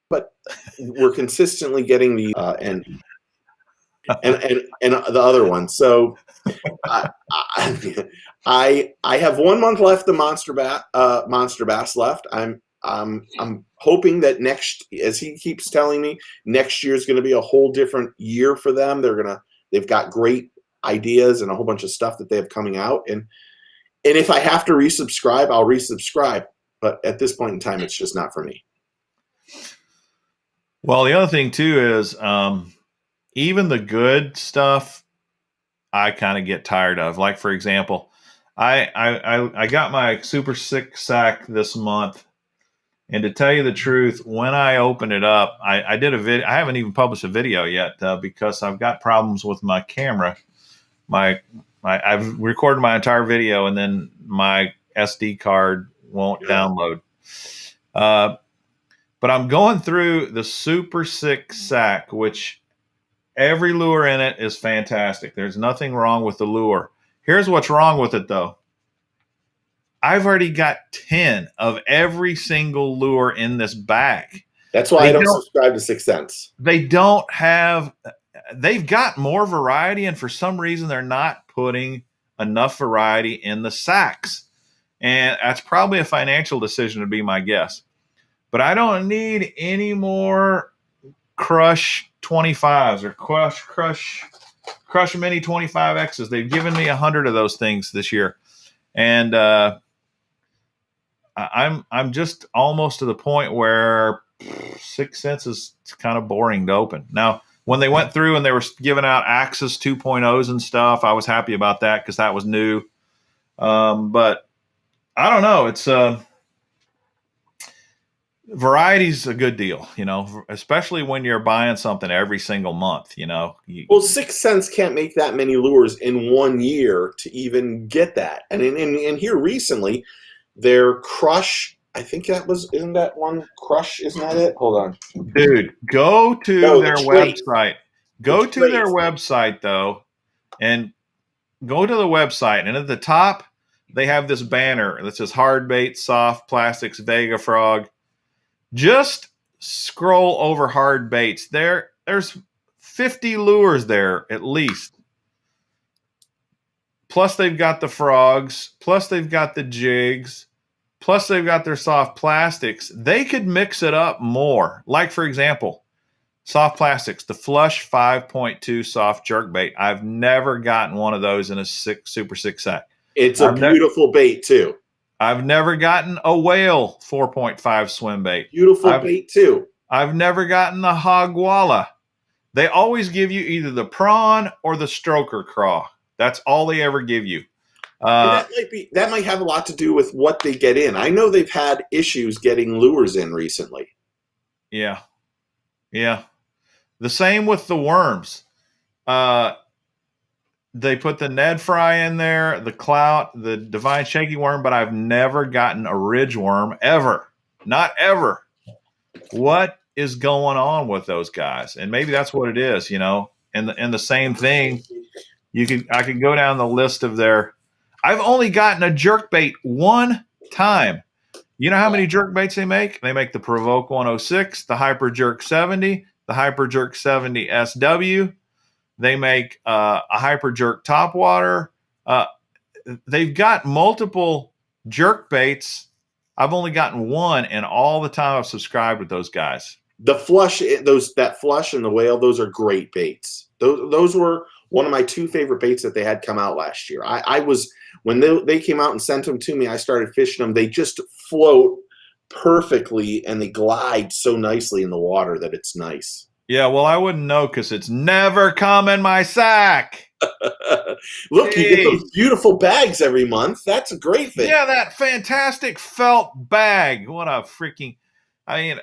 But we're consistently getting the and the other one. So I have 1 month left of Monster Bass left. I'm hoping that as he keeps telling me, next year is going to be a whole different year for them. They've got great ideas and a whole bunch of stuff that they have coming out. And if I have to resubscribe, I'll resubscribe. But at this point in time, it's just not for me. Well, the other thing too is even the good stuff I kind of get tired of. Like, for example, I got my Super 6 sack this month. And to tell you the truth, when I opened it up, I did a video. I haven't even published a video yet because I've got problems with my camera. I've recorded my entire video, and then my SD card won't download. But I'm going through the Super 6 sack, which every lure in it is fantastic. There's nothing wrong with the lure. Here's what's wrong with it, though. I've already got 10 of every single lure in this bag. That's why I don't subscribe to 6 Sense. They've got more variety, and for some reason they're not putting enough variety in the sacks. And that's probably a financial decision, to be my guess. But I don't need any more Crush 25s or Crush Mini 25Xs. They've given me 100 of those things this year. And I'm just almost to the point where 6 Sense is kind of boring to open. Now, when they went through and they were giving out Axis 2.0s and stuff, I was happy about that because that was new. But I don't know. It's variety's a good deal, especially when you're buying something every single month, Well, 6 Sense can't make that many lures in 1 year to even get that. And in here recently, their Crush, I think isn't that one Crush? Isn't that it? Hold on. Dude, go to their website. Go to their website, though, and go to the website. And at the top, they have this banner that says hard bait, soft plastics, Vega Frog. Just scroll over hard baits. There's 50 lures there at least. Plus they've got the frogs. Plus they've got the jigs. Plus they've got their soft plastics. They could mix it up more. Like, for example, soft plastics, the Flush 5.2 soft jerkbait. I've never gotten one of those in a Super 6 sack. It's a beautiful bait, too. I've never gotten a Whale 4.5 swim bait. Beautiful bait, too. I've never gotten the Hogwalla. They always give you either the prawn or the stroker craw. That's all they ever give you. That might have a lot to do with what they get in. I know they've had issues getting lures in recently. Yeah. Yeah. The same with the worms. They put the Ned Fry in there, the Clout, the Divine Shaky Worm, but I've never gotten a Ridge Worm ever. Not ever. What is going on with those guys? And maybe that's what it is, And the same thing, I could go down the list of their. I've only gotten a jerkbait one time. You know how many jerkbaits they make? They make the Provoke 106, the Hyper Jerk 70, the Hyper Jerk 70 SW. They make a Hyper Jerk Topwater. They've got multiple jerkbaits. I've only gotten one in all the time I've subscribed with those guys. The Flush, that Flush and the Whale, those are great baits. Those were one of my 2 favorite baits that they had come out last year. When they came out and sent them to me, I started fishing them. They just float perfectly and they glide so nicely in the water that it's nice. Yeah, well, I wouldn't know because it's never come in my sack. Look, you get Jeez. those beautiful bags every month. That's a great thing. Yeah, that fantastic felt bag. What a freaking! I mean,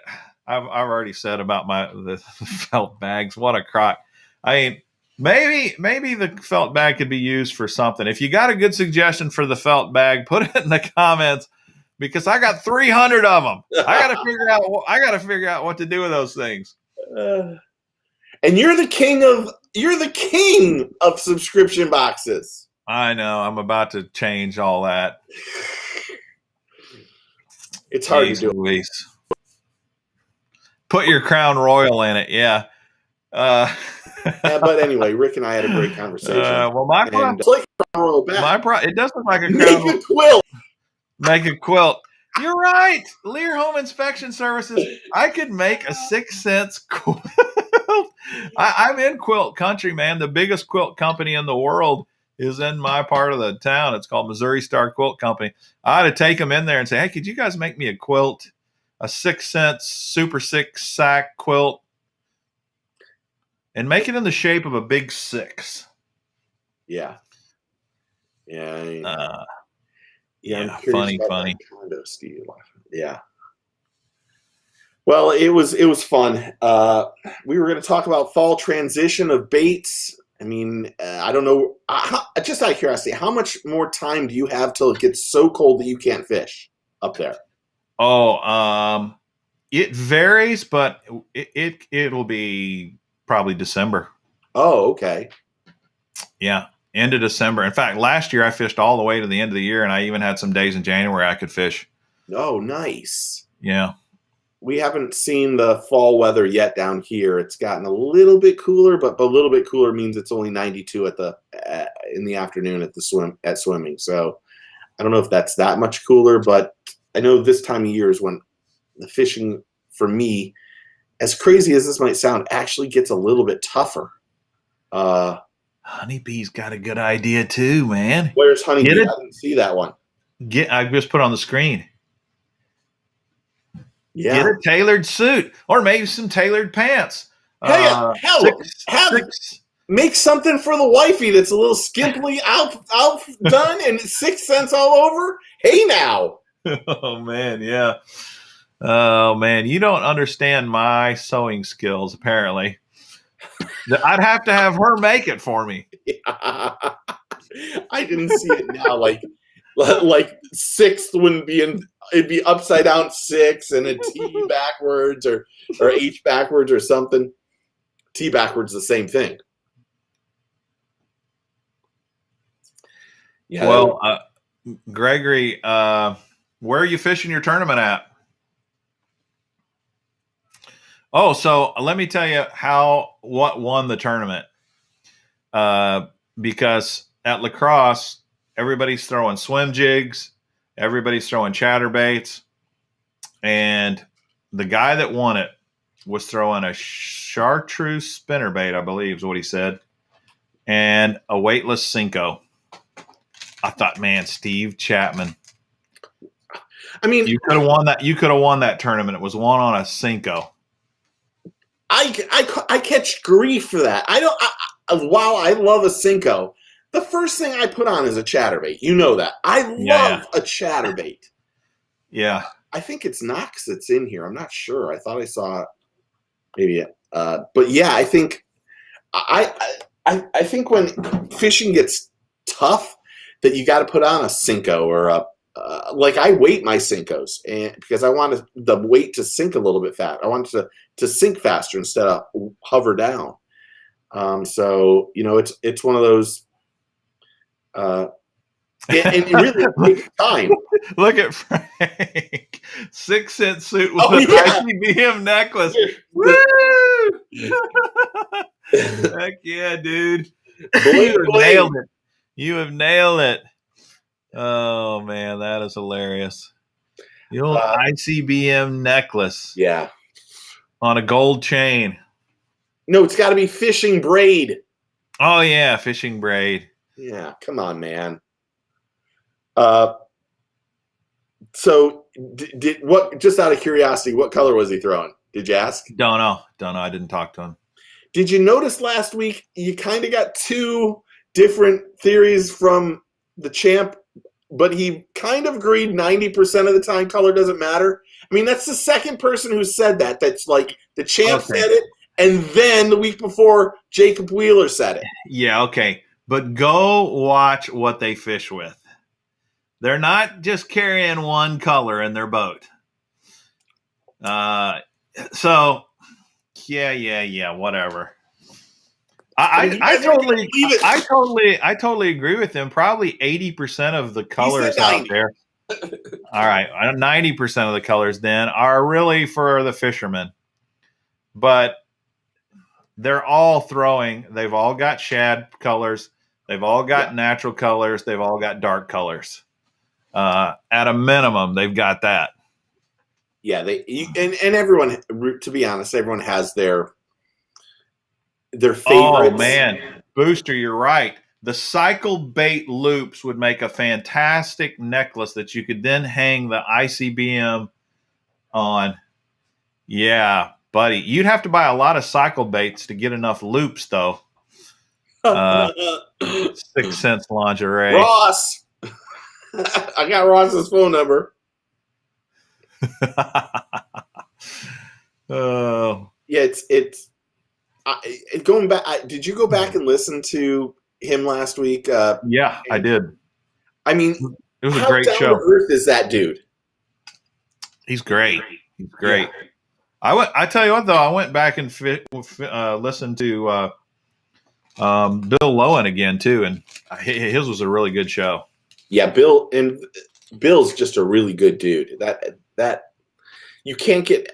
I've already said about the felt bags. What a crock! I mean, maybe the felt bag could be used for something. If you got a good suggestion for the felt bag, put it in the comments because I got 300 of them. I got to figure out what to do with those things. And you're the king of subscription boxes. I know. I'm about to change all that. It's hard to do. Louise. Put your Crown Royal in it. Yeah. Yeah, but anyway, Rick and I had a great conversation. Well, it's like a Crown Royal bag. It does look like a Make Crown a quilt. Make a quilt. You're right. Lear Home Inspection Services. I could make a 6-cent quilt. I'm in quilt country, man. The biggest quilt company in the world is in my part of the town. It's called Missouri Star Quilt Company. I ought to take them in there and say, hey, could you guys make me a quilt? A 6-cent Super 6 sack quilt. And make it in the shape of a big 6. Yeah. Yeah. Yeah, funny. Condo, Steve. Yeah. Well, it was fun. We were going to talk about fall transition of baits. I mean, I don't know. Just out of curiosity, how much more time do you have till it gets so cold that you can't fish up there? Oh, it varies, but it'll be probably December. Oh, okay. Yeah. End of December. In fact, last year I fished all the way to the end of the year, and I even had some days in January I could fish. Oh, nice. Yeah. We haven't seen the fall weather yet down here. It's gotten a little bit cooler, but a little bit cooler means it's only 92 in the afternoon at swimming. So I don't know if that's that much cooler, but I know this time of year is when the fishing for me, as crazy as this might sound, actually gets a little bit tougher. Honeybee's got a good idea too, man. Where's Honeybee? I didn't see that one. I just put it on the screen. Yeah. Get a tailored suit or maybe some tailored pants. Make something for the wifey that's a little skimpily outdone and 6 cents all over. Hey now. Oh man, yeah. Oh man, you don't understand my sewing skills apparently. I'd have to have her make it for me. Yeah. I didn't see it now. Like sixth wouldn't be it'd be upside down 6 and a T backwards or H backwards or something. T backwards, the same thing. Yeah. Well, Gregory, where are you fishing your tournament at? Oh, so let me tell you what won the tournament. Because at Lacrosse, everybody's throwing swim jigs, everybody's throwing chatterbaits, and the guy that won it was throwing a chartreuse spinnerbait, I believe is what he said, and a weightless Cinco. I thought, man, Steve Chapman. I mean, you could have won that. You could have won that tournament. It was won on a Cinco. I catch grief for that. While I love a Cinco, the first thing I put on is a chatterbait. You know that. I love a chatterbait. Yeah. I think it's Knox that's in here. I'm not sure. I thought I saw maybe but yeah, I think I think when fishing gets tough that you got to put on a Cinco or like I weight my Cincos and because I want the weight to sink a little bit fast. I want it to sink faster instead of hover down. So it's one of those. And it really takes time. Look at Frank. 6-cent suit with an ICBM necklace. Woo! Heck yeah, dude. Nailed it. You have nailed it. Oh man, that is hilarious. ICBM necklace. Yeah. On a gold chain. No, it's got to be fishing braid. Oh yeah, fishing braid. Yeah, come on, man. So did what? Just out of curiosity, what color was he throwing? Did you ask? Don't know. I didn't talk to him. Did you notice last week you kind of got two different theories from the champ, but he kind of agreed 90% of the time color doesn't matter? I mean, that's the second person who said that. That's like the champ said it, and then the week before, Jacob Wheeler said it. Yeah, okay. But go watch what they fish with. They're not just carrying one color in their boat. So, yeah, whatever. I totally agree with him. Probably 80% of the colors out there. All right, 90% of the colors then are really for the fishermen, but they're all throwing. They've all got shad colors. They've all got natural colors. They've all got dark colors. At a minimum, they've got that. Yeah, and everyone. To be honest, everyone has their favorites. Oh man, Booster, you're right. The cycle bait loops would make a fantastic necklace that you could then hang the ICBM on. Yeah, buddy. You'd have to buy a lot of cycle baits to get enough loops, though. 6 cents lingerie. Ross! I got Ross's phone number. Oh. Yeah, it's going back. Did you go back and listen to him last week? Yeah, I did. I mean, it was a great show. How down to earth is that dude? He's great. He's great. Yeah. I tell you what, though, I went back and listened to Bill Lowen again too, and his was a really good show. Yeah, Bill's just a really good dude. That you can't get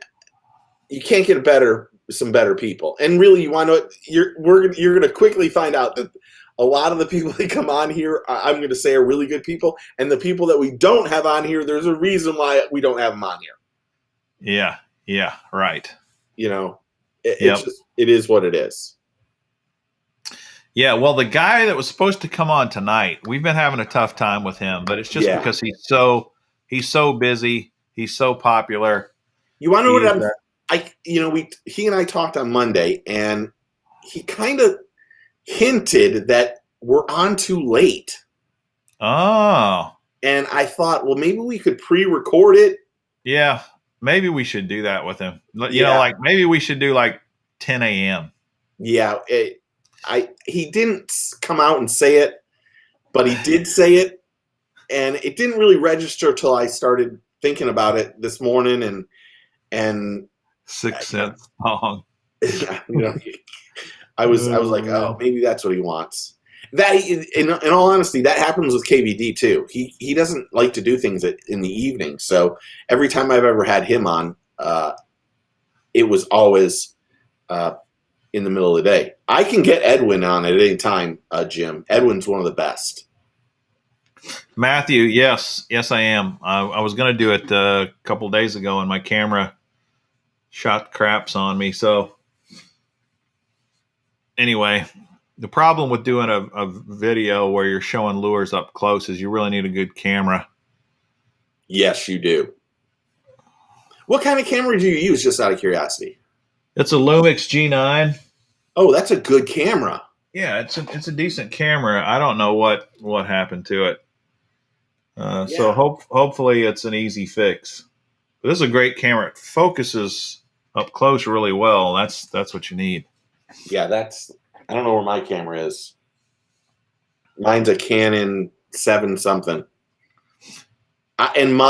some better people. And really, you want to you're going to quickly find out that a lot of the people that come on here, I'm going to say, are really good people, and the people that we don't have on here, there's a reason why we don't have them on here. Yeah, right. You know, it is what it is. Yeah, well, the guy that was supposed to come on tonight, we've been having a tough time with him, but it's just because he's so busy, he's so popular. You want to know what he and I talked on Monday, and he kind of hinted that we're on too late. Oh. And I thought, well, maybe we could pre-record it. Yeah, maybe we should do that with him. You know, like maybe we should do like 10 a.m. Yeah, he didn't come out and say it, but he did say it, and it didn't really register till I started thinking about it this morning, and 6 cents long. I was like, oh, maybe that's what he wants. That in all honesty, that happens with KVD too. He doesn't like to do things in the evening, so every time I've ever had him on, it was always in the middle of the day. I can get Edwin on at any time, Jim. Edwin's one of the best. Matthew, yes, I am. I was going to do it a couple days ago, and my camera shot craps on me. So anyway, the problem with doing a video where you're showing lures up close is you really need a good camera. Yes, you do. What kind of camera do you use, just out of curiosity? It's a Lumix G9. Oh, that's a good camera. Yeah, it's a decent camera. I don't know what happened to it. So hopefully it's an easy fix. But this is a great camera. It focuses up close really well. That's what you need. Yeah, I don't know where my camera is. Mine's a Canon 7 something. And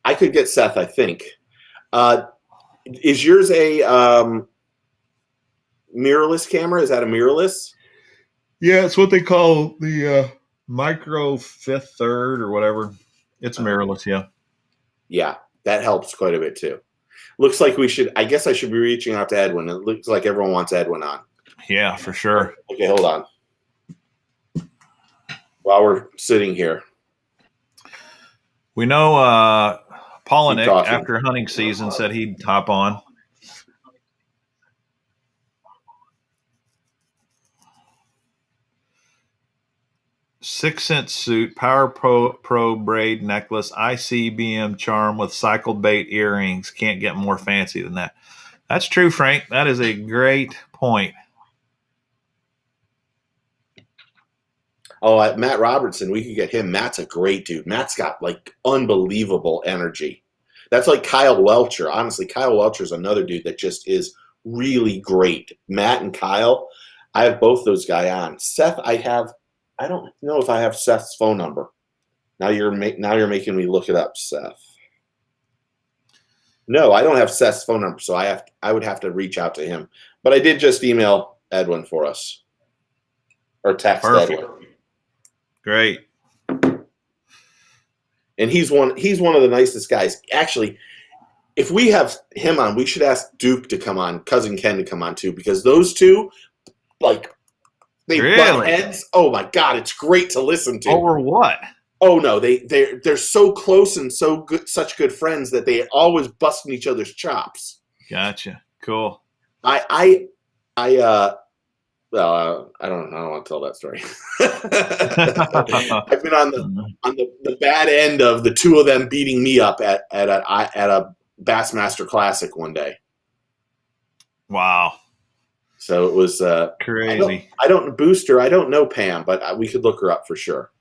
I could get Seth, I think. Is yours a mirrorless camera? Is that a mirrorless? Yeah, it's what they call the micro fifth third or whatever. It's mirrorless, yeah. Yeah, that helps quite a bit too. Looks like I guess I should be reaching out to Edwin. It looks like everyone wants Edwin on. Yeah, for sure. Okay, hold on. While we're sitting here. We know Polinick, after hunting season, said he'd hop on. 6-cent suit, Power Pro braid necklace, ICBM charm with cycled bait earrings. Can't get more fancy than that. That's true, Frank. That is a great point. Oh, Matt Robertson, we could get him. Matt's a great dude. Matt's got like unbelievable energy. That's like Kyle Welcher. Honestly, Kyle Welcher is another dude that just is really great. Matt and Kyle, I have both those guys on. Seth, I don't know if I have Seth's phone number. Now you're making me look it up, Seth. No, I don't have Seth's phone number, so I would have to reach out to him. But I did just email Edwin for us, or text Perfect. Edwin. Great. And he's one of the nicest guys. Actually, if we have him on, we should ask Duke to come on, cousin Ken to come on too, because those two, like, they butt heads. Oh my God, it's great to listen to. Over what? Oh no, they're so close and so good, such good friends that they always busting each other's chops. Gotcha. Cool. Well, I don't want to tell that story. I've been on the bad end of the two of them beating me up at a Bassmaster Classic one day. Wow. So it was crazy. I don't know Pam, but we could look her up for sure.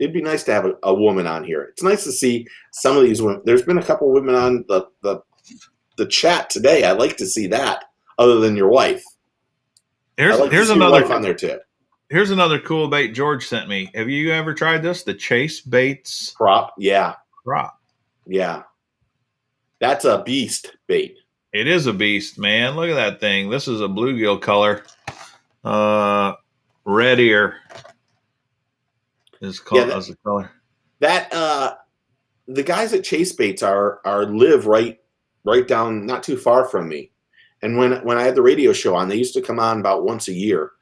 It'd be nice to have a woman on here. It's nice to see some of these women. There's been a couple of women on the chat today. I'd like to see that, other than your wife. Here's another wife on there too. Here's another cool bait George sent me. Have you ever tried this? The Chase Baits prop? Yeah. Prop. Yeah. That's a beast bait. It is a beast, man. Look at that thing. This is a bluegill color. Red ear is called as a color. That the guys at Chase Baits live right down not too far from me. And when I had the radio show on, they used to come on about once a year.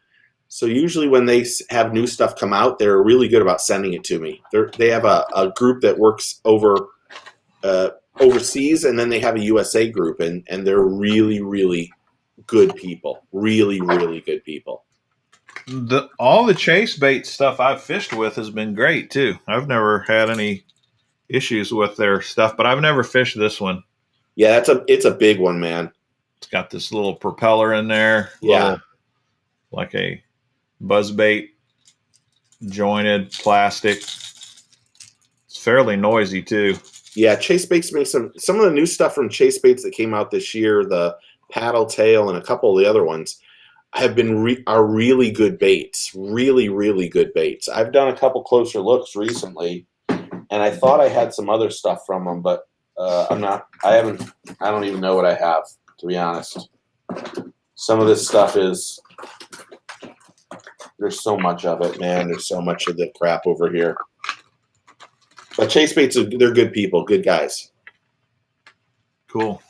So usually when they have new stuff come out, they're really good about sending it to me. They have a group that works overseas, and then they have a USA group, and they're really, really good people. Really, really good people. All the Chase Bait stuff I've fished with has been great too. I've never had any issues with their stuff, but I've never fished this one. Yeah, it's a big one, man. It's got this little propeller in there. Yeah. Like a buzzbait jointed plastic. It's fairly noisy too. Yeah, Chase Baits makes some of the new stuff from Chase Baits that came out this year, the paddle tail and a couple of the other ones, have been are really good baits. Really, really good baits. I've done a couple closer looks recently, and I thought I had some other stuff from them, but I don't even know what I have, to be honest. Some of this stuff there's so much of it, man. There's so much of the crap over here. But Chase Baits, they're good people, good guys. Cool.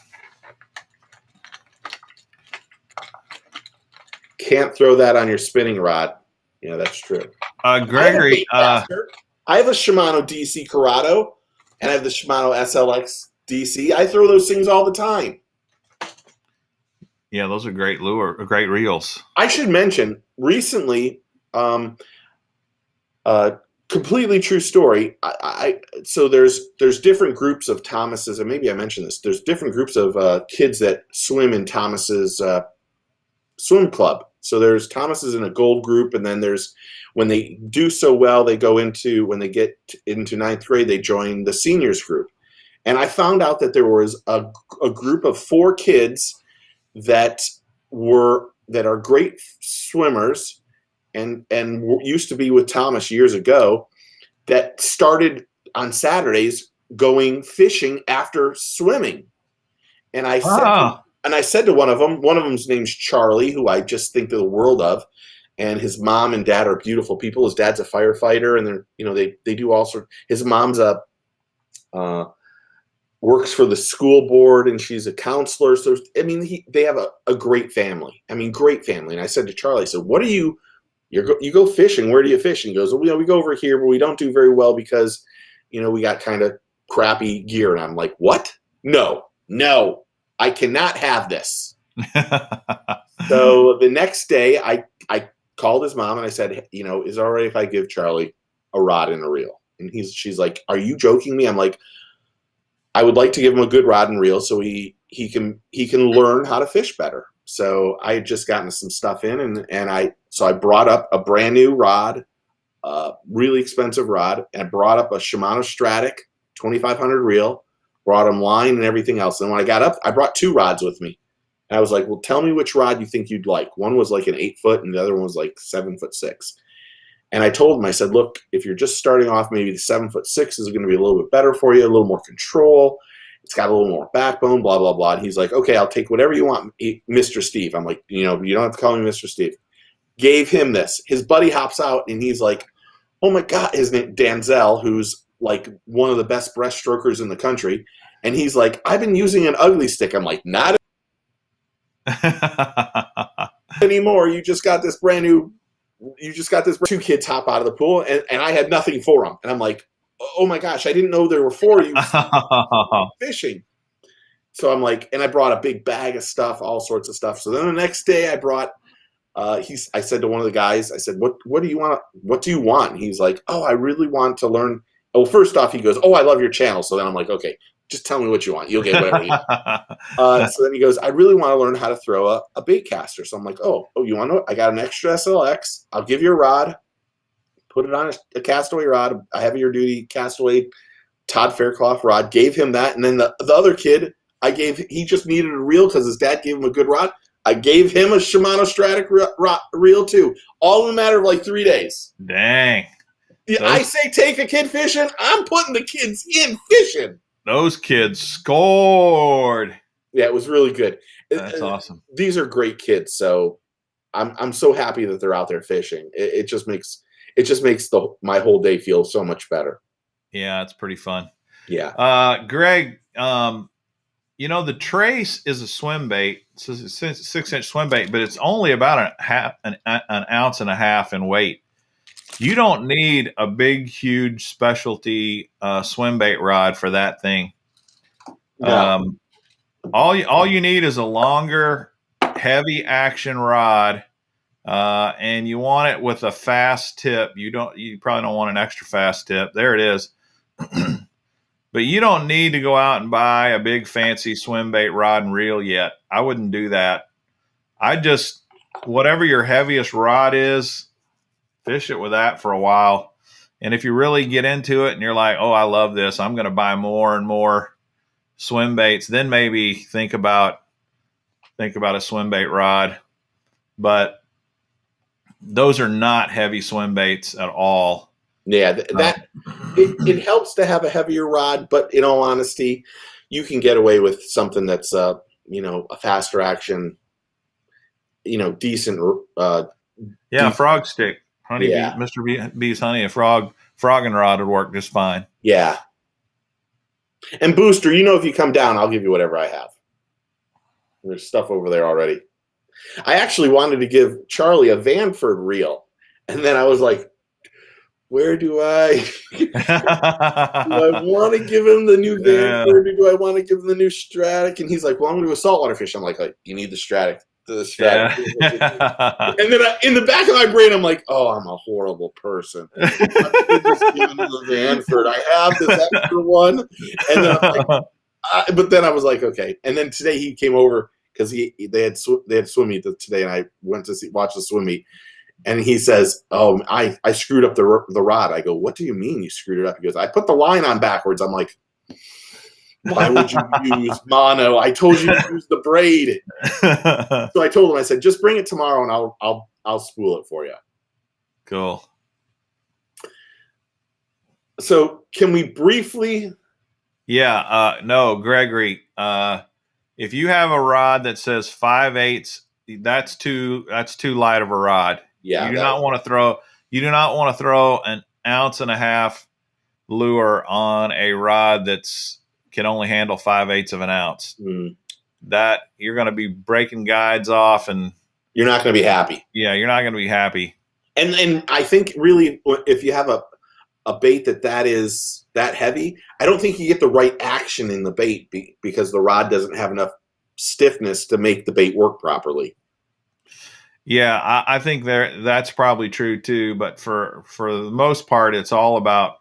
Can't throw that on your spinning rod. Yeah, that's true. Gregory, I have a Shimano DC Corrado, and I have the Shimano SLX DC. I throw those things all the time. Yeah, those are great great reels. I should mention recently, completely true story. So there's different groups of Thomas's, and maybe I mentioned this. There's different groups of kids that swim in Thomas's swim club. So there's Thomas's in a gold group, and then there's, when they do so well, they go into, when they get into 9th grade, they join the seniors group. And I found out that there was a group of 4 kids that are great swimmers and used to be with Thomas years ago, that started on Saturdays going fishing after swimming. And I said to one of them's name's Charlie, who I just think the world of, and his mom and dad are beautiful people. His dad's a firefighter, and they do all sorts. His mom's works for the school board, and she's a counselor. So I mean, they have a great family. I mean, great family. And I said to Charlie, I said, "What do you go fishing? Where do you fish?" And he goes, "Well, we go over here, but we don't do very well because, we got kind of crappy gear." And I'm like, "What? No, I cannot have this." So the next day, I called his mom and I said, "Is it all right if I give Charlie a rod and a reel. And she's like, are you joking me? I'm like, I would like to give him a good rod and reel so he can learn how to fish better. So I had just gotten some stuff in, and I brought up a brand new rod, really expensive rod, and I brought up a Shimano Stratic 2500 reel, brought him line and everything else. And when I got up, I brought 2 rods with me. And I was like, well, tell me which rod you think you'd like. One was like an 8-foot and the other one was like 7'6". And I told him, I said, look, if you're just starting off, maybe the 7'6" is going to be a little bit better for you, a little more control. It's got a little more backbone, blah, blah, blah. And he's like, okay, I'll take whatever you want, Mr. Steve. I'm like, you don't have to call me Mr. Steve. Gave him this. His buddy hops out and he's like, oh my God, his name, Danzel, who's like one of the best breaststrokers in the country. And he's like, I've been using an ugly stick. I'm like, not anymore. You just got this brand new. 2 kids hop out of the pool, and I had nothing for them. And I'm like, oh my gosh, I didn't know there were 4 of you fishing. So I'm like, and I brought a big bag of stuff, all sorts of stuff. So then the next day I brought, I said to one of the guys, I said, what do you want? What do you want? And he's like, oh, I really want to learn. Oh, first off, he goes, oh, I love your channel. So then I'm like, okay, just tell me what you want. You'll get whatever you want. So then he goes, I really want to learn how to throw a bait caster. So I'm like, oh, you want to know? I got an extra SLX. I'll give you a rod. Put it on a castaway rod, a heavier duty castaway Todd Faircloth rod. Gave him that. And then the other kid, he just needed a reel because his dad gave him a good rod. I gave him a Shimano Stratic reel too. All in a matter of like 3 days. Dang. Yeah, I say take a kid fishing. I'm putting the kids in fishing. Those kids scored. Yeah, it was really good. That's awesome. These are great kids, so I'm so happy that they're out there fishing. It just makes my whole day feel so much better. Yeah, it's pretty fun. Yeah. Greg, the Trace is a swim bait. It's a 6-inch swim bait, but it's only about an ounce and a half in weight. You don't need a big, huge specialty swim bait rod for that thing. No. All you need is a longer, heavy action rod, and you want it with a fast tip. You probably don't want an extra fast tip. There it is. But you don't need to go out and buy a big fancy swim bait rod and reel yet. I wouldn't do that. Whatever your heaviest rod is, fish it with that for a while. And if you really get into it and you're like, oh, I love this, I'm going to buy more and more swim baits, then maybe think about a swim bait rod. But those are not heavy swim baits at all. Yeah, it helps to have a heavier rod, but in all honesty, you can get away with something that's a faster action, decent. Frog stick, honey, yeah. Mr. B's honey, a frogging rod would work just fine. Yeah. And Booster, if you come down, I'll give you whatever I have. There's stuff over there already. I actually wanted to give Charlie a Vanford reel, and then I was like, where do I want to give him the new Vanford? Or do I want to give him the new Stratic? And he's like, well, I'm going to do a saltwater fish. I'm like, you need the Stratic. Yeah. And then in the back of my brain, I'm like, oh, I'm a horrible person. I should just give him the Vanford. I have this extra one. And then I'm like, but then I was like, okay. And then today he came over because they had swim meet today, and I went to watch the swim meet. And he says, oh, I screwed up the rod. I go, what do you mean you screwed it up? He goes, I put the line on backwards. I'm like, why would you use mono? I told you to use the braid. So I told him, I said, just bring it tomorrow and I'll spool it for you. Cool. So can we briefly? Yeah. No, Gregory, if you have a rod that says 5/8, that's too light of a rod. Yeah. You do not want to throw an ounce and a half lure on a rod can only handle 5/8 of an ounce. Mm. That you're going to be breaking guides off, and you're not going to be happy. Yeah, you're not going to be happy. And I think really, if you have a bait that is that heavy, I don't think you get the right action in the bait because the rod doesn't have enough stiffness to make the bait work properly. Yeah, I think that's probably true too. But for the most part, it's all about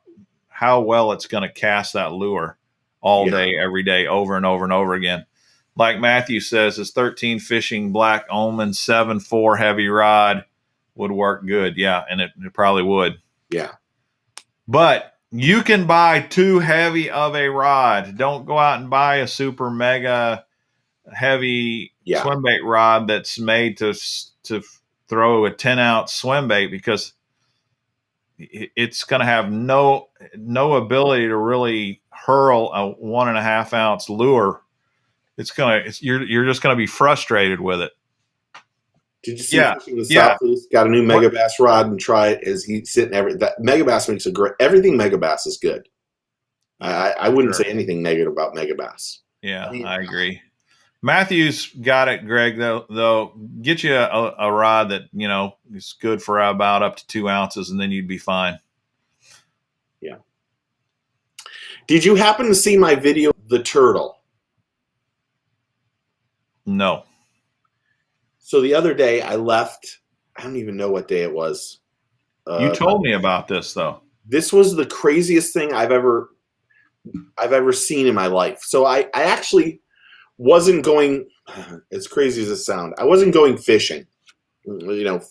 how well it's going to cast that lure all Yeah. day, every day, over and over and over again. Like Matthew says, his 13 fishing black Omen 7.4 heavy rod would work good. Yeah, and it probably would. Yeah. But you can buy too heavy of a rod. Don't go out and buy a super mega heavy Yeah. swim bait rod that's made to throw a 10-ounce swim bait, because it's going to have no ability to really hurl a 1.5 ounce lure. You're just going to be frustrated with it. Did you see Yeah, Fishing the yeah. Southeast got a new Megabass rod and try it as he's sitting that Megabass makes a great everything Megabass is good. I wouldn't say anything negative about Megabass. Yeah, I mean, I agree. Matthew's got it, Greg, though. Get you a rod that, is good for about up to 2 ounces, and then you'd be fine. Yeah. Did you happen to see my video, The Turtle? No. So the other day I left, I don't even know what day it was. You told me about this, though. This was the craziest thing I've ever seen in my life. So I actually wasn't going, as crazy as it sounds, I wasn't going fishing.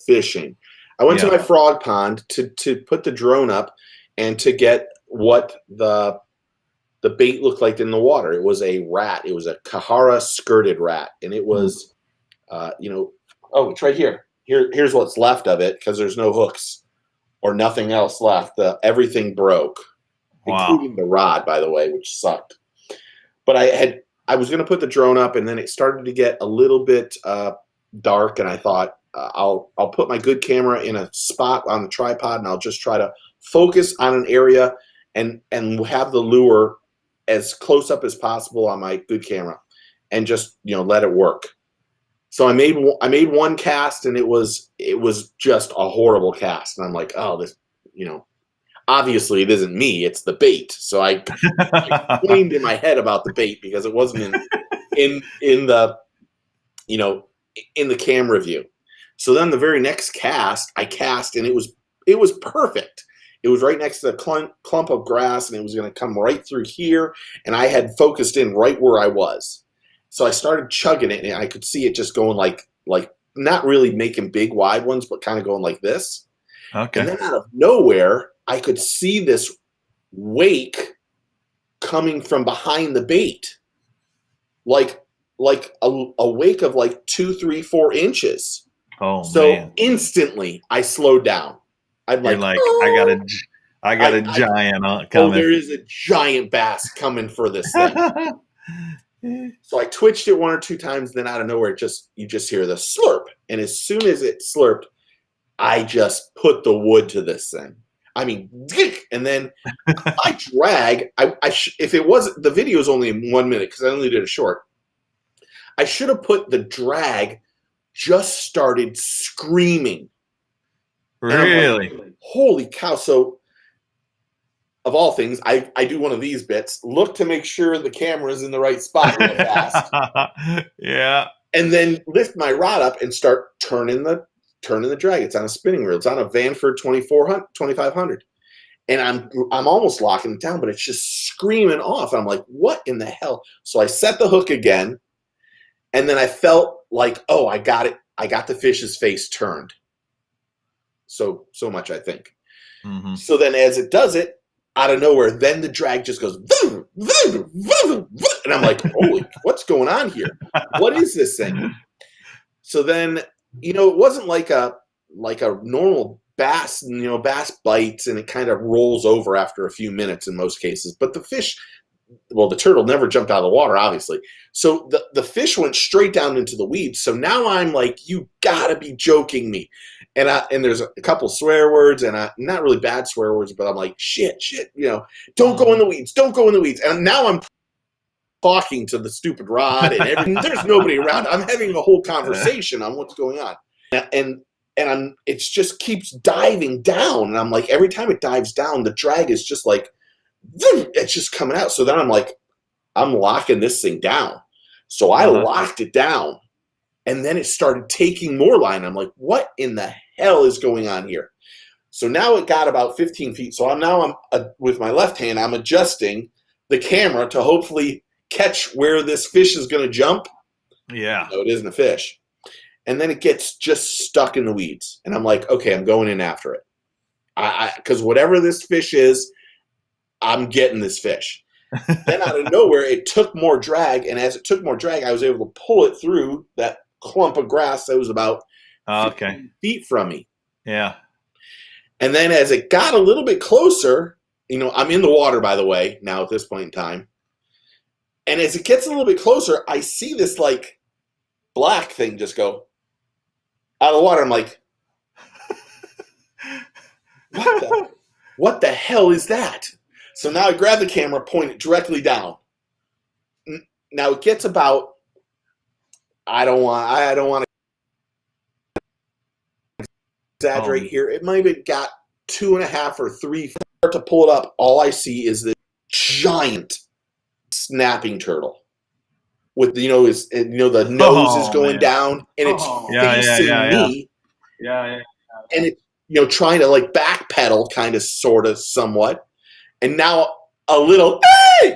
Fishing. I went to my frog pond to put the drone up and to get what the bait looked like in the water. It was a rat. It was a Kahara skirted rat, and it was, oh, it's right here. Here's what's left of it, because there's no hooks or nothing else left. Everything broke, including the rod, by the way, which sucked. But I was going to put the drone up, and then it started to get a little bit dark, and I thought I'll put my good camera in a spot on the tripod, and I'll just try to focus on an area and have the lure as close up as possible on my good camera, and just let it work. So I made one cast, and it was just a horrible cast, and I'm like, oh, this, obviously it isn't me, it's the bait. So I complained in my head about the bait because it wasn't in the in the camera view. So then the very next cast I cast, and it was perfect. It was right next to the clump of grass, and it was going to come right through here, and I had focused in right where I was. So I started chugging it, and I could see it just going like not really making big wide ones, but kind of going like this. Okay. And then out of nowhere, I could see this wake coming from behind the bait, like a wake of like 2, 3, 4 inches. Oh, so man. Instantly I slowed down. I'm like, oh, I got a giant coming. Oh, there is a giant bass coming for this thing. So I twitched it 1 or 2 times, then out of nowhere, you just hear the slurp. And as soon as it slurped, I just put the wood to this thing. I mean, and then I drag. If it wasn't, the video is only in 1 minute because I only did a short. I should have put the drag. Just started screaming. Really? Like, holy cow! So, of all things, I do one of these bits. Look to make sure the camera's in the right spot real fast. Yeah. And then lift my rod up and start turning the drag. It's on a spinning reel. It's on a Vanford 2500. And I'm almost locking it down, but it's just screaming off. I'm like, what in the hell? So I set the hook again, and then I felt like, oh, I got it. I got the fish's face turned. So much, I think. Mm-hmm. So then as it does it, out of nowhere, then the drag just goes, vroom, vroom, vroom, vroom. And I'm like, holy, what's going on here? What is this thing? So then, it wasn't like a normal bass. Bass bites and it kind of rolls over after a few minutes in most cases. But the fish, well, the turtle never jumped out of the water, obviously. So the fish went straight down into the weeds. So now I'm like, you gotta be joking me. And there's a couple swear words, and not really bad swear words, but I'm like, shit, don't go in the weeds, don't go in the weeds. And now I'm talking to the stupid rod and everything. There's nobody around. I'm having a whole conversation on what's going on. And it just keeps diving down. And I'm like, every time it dives down, the drag is just like, it's just coming out. So then I'm like, I'm locking this thing down. So I locked it down. And then it started taking more line. I'm like, what in the hell is going on here? So now it got about 15 feet. So I'm with my left hand, I'm adjusting the camera to hopefully catch where this fish is going to jump. Yeah. No, it isn't a fish. And then it gets just stuck in the weeds. And I'm like, okay, I'm going in after it. Because whatever this fish is, I'm getting this fish. Then out of nowhere, it took more drag. And as it took more drag, I was able to pull it through that clump of grass that was about 15 feet from me. Yeah. And then as it got a little bit closer, I'm in the water, by the way, now at this point in time. And as it gets a little bit closer, I see this like black thing just go out of the water. I'm like, what the hell is that? So now I grab the camera, point it directly down. Now it gets about, I don't want to exaggerate here. It might have got 2.5 or 3 feet. To pull it up, all I see is this giant snapping turtle with the nose is going down and it's facing me. Yeah. And it trying to like backpedal kind of sort of somewhat. And now a little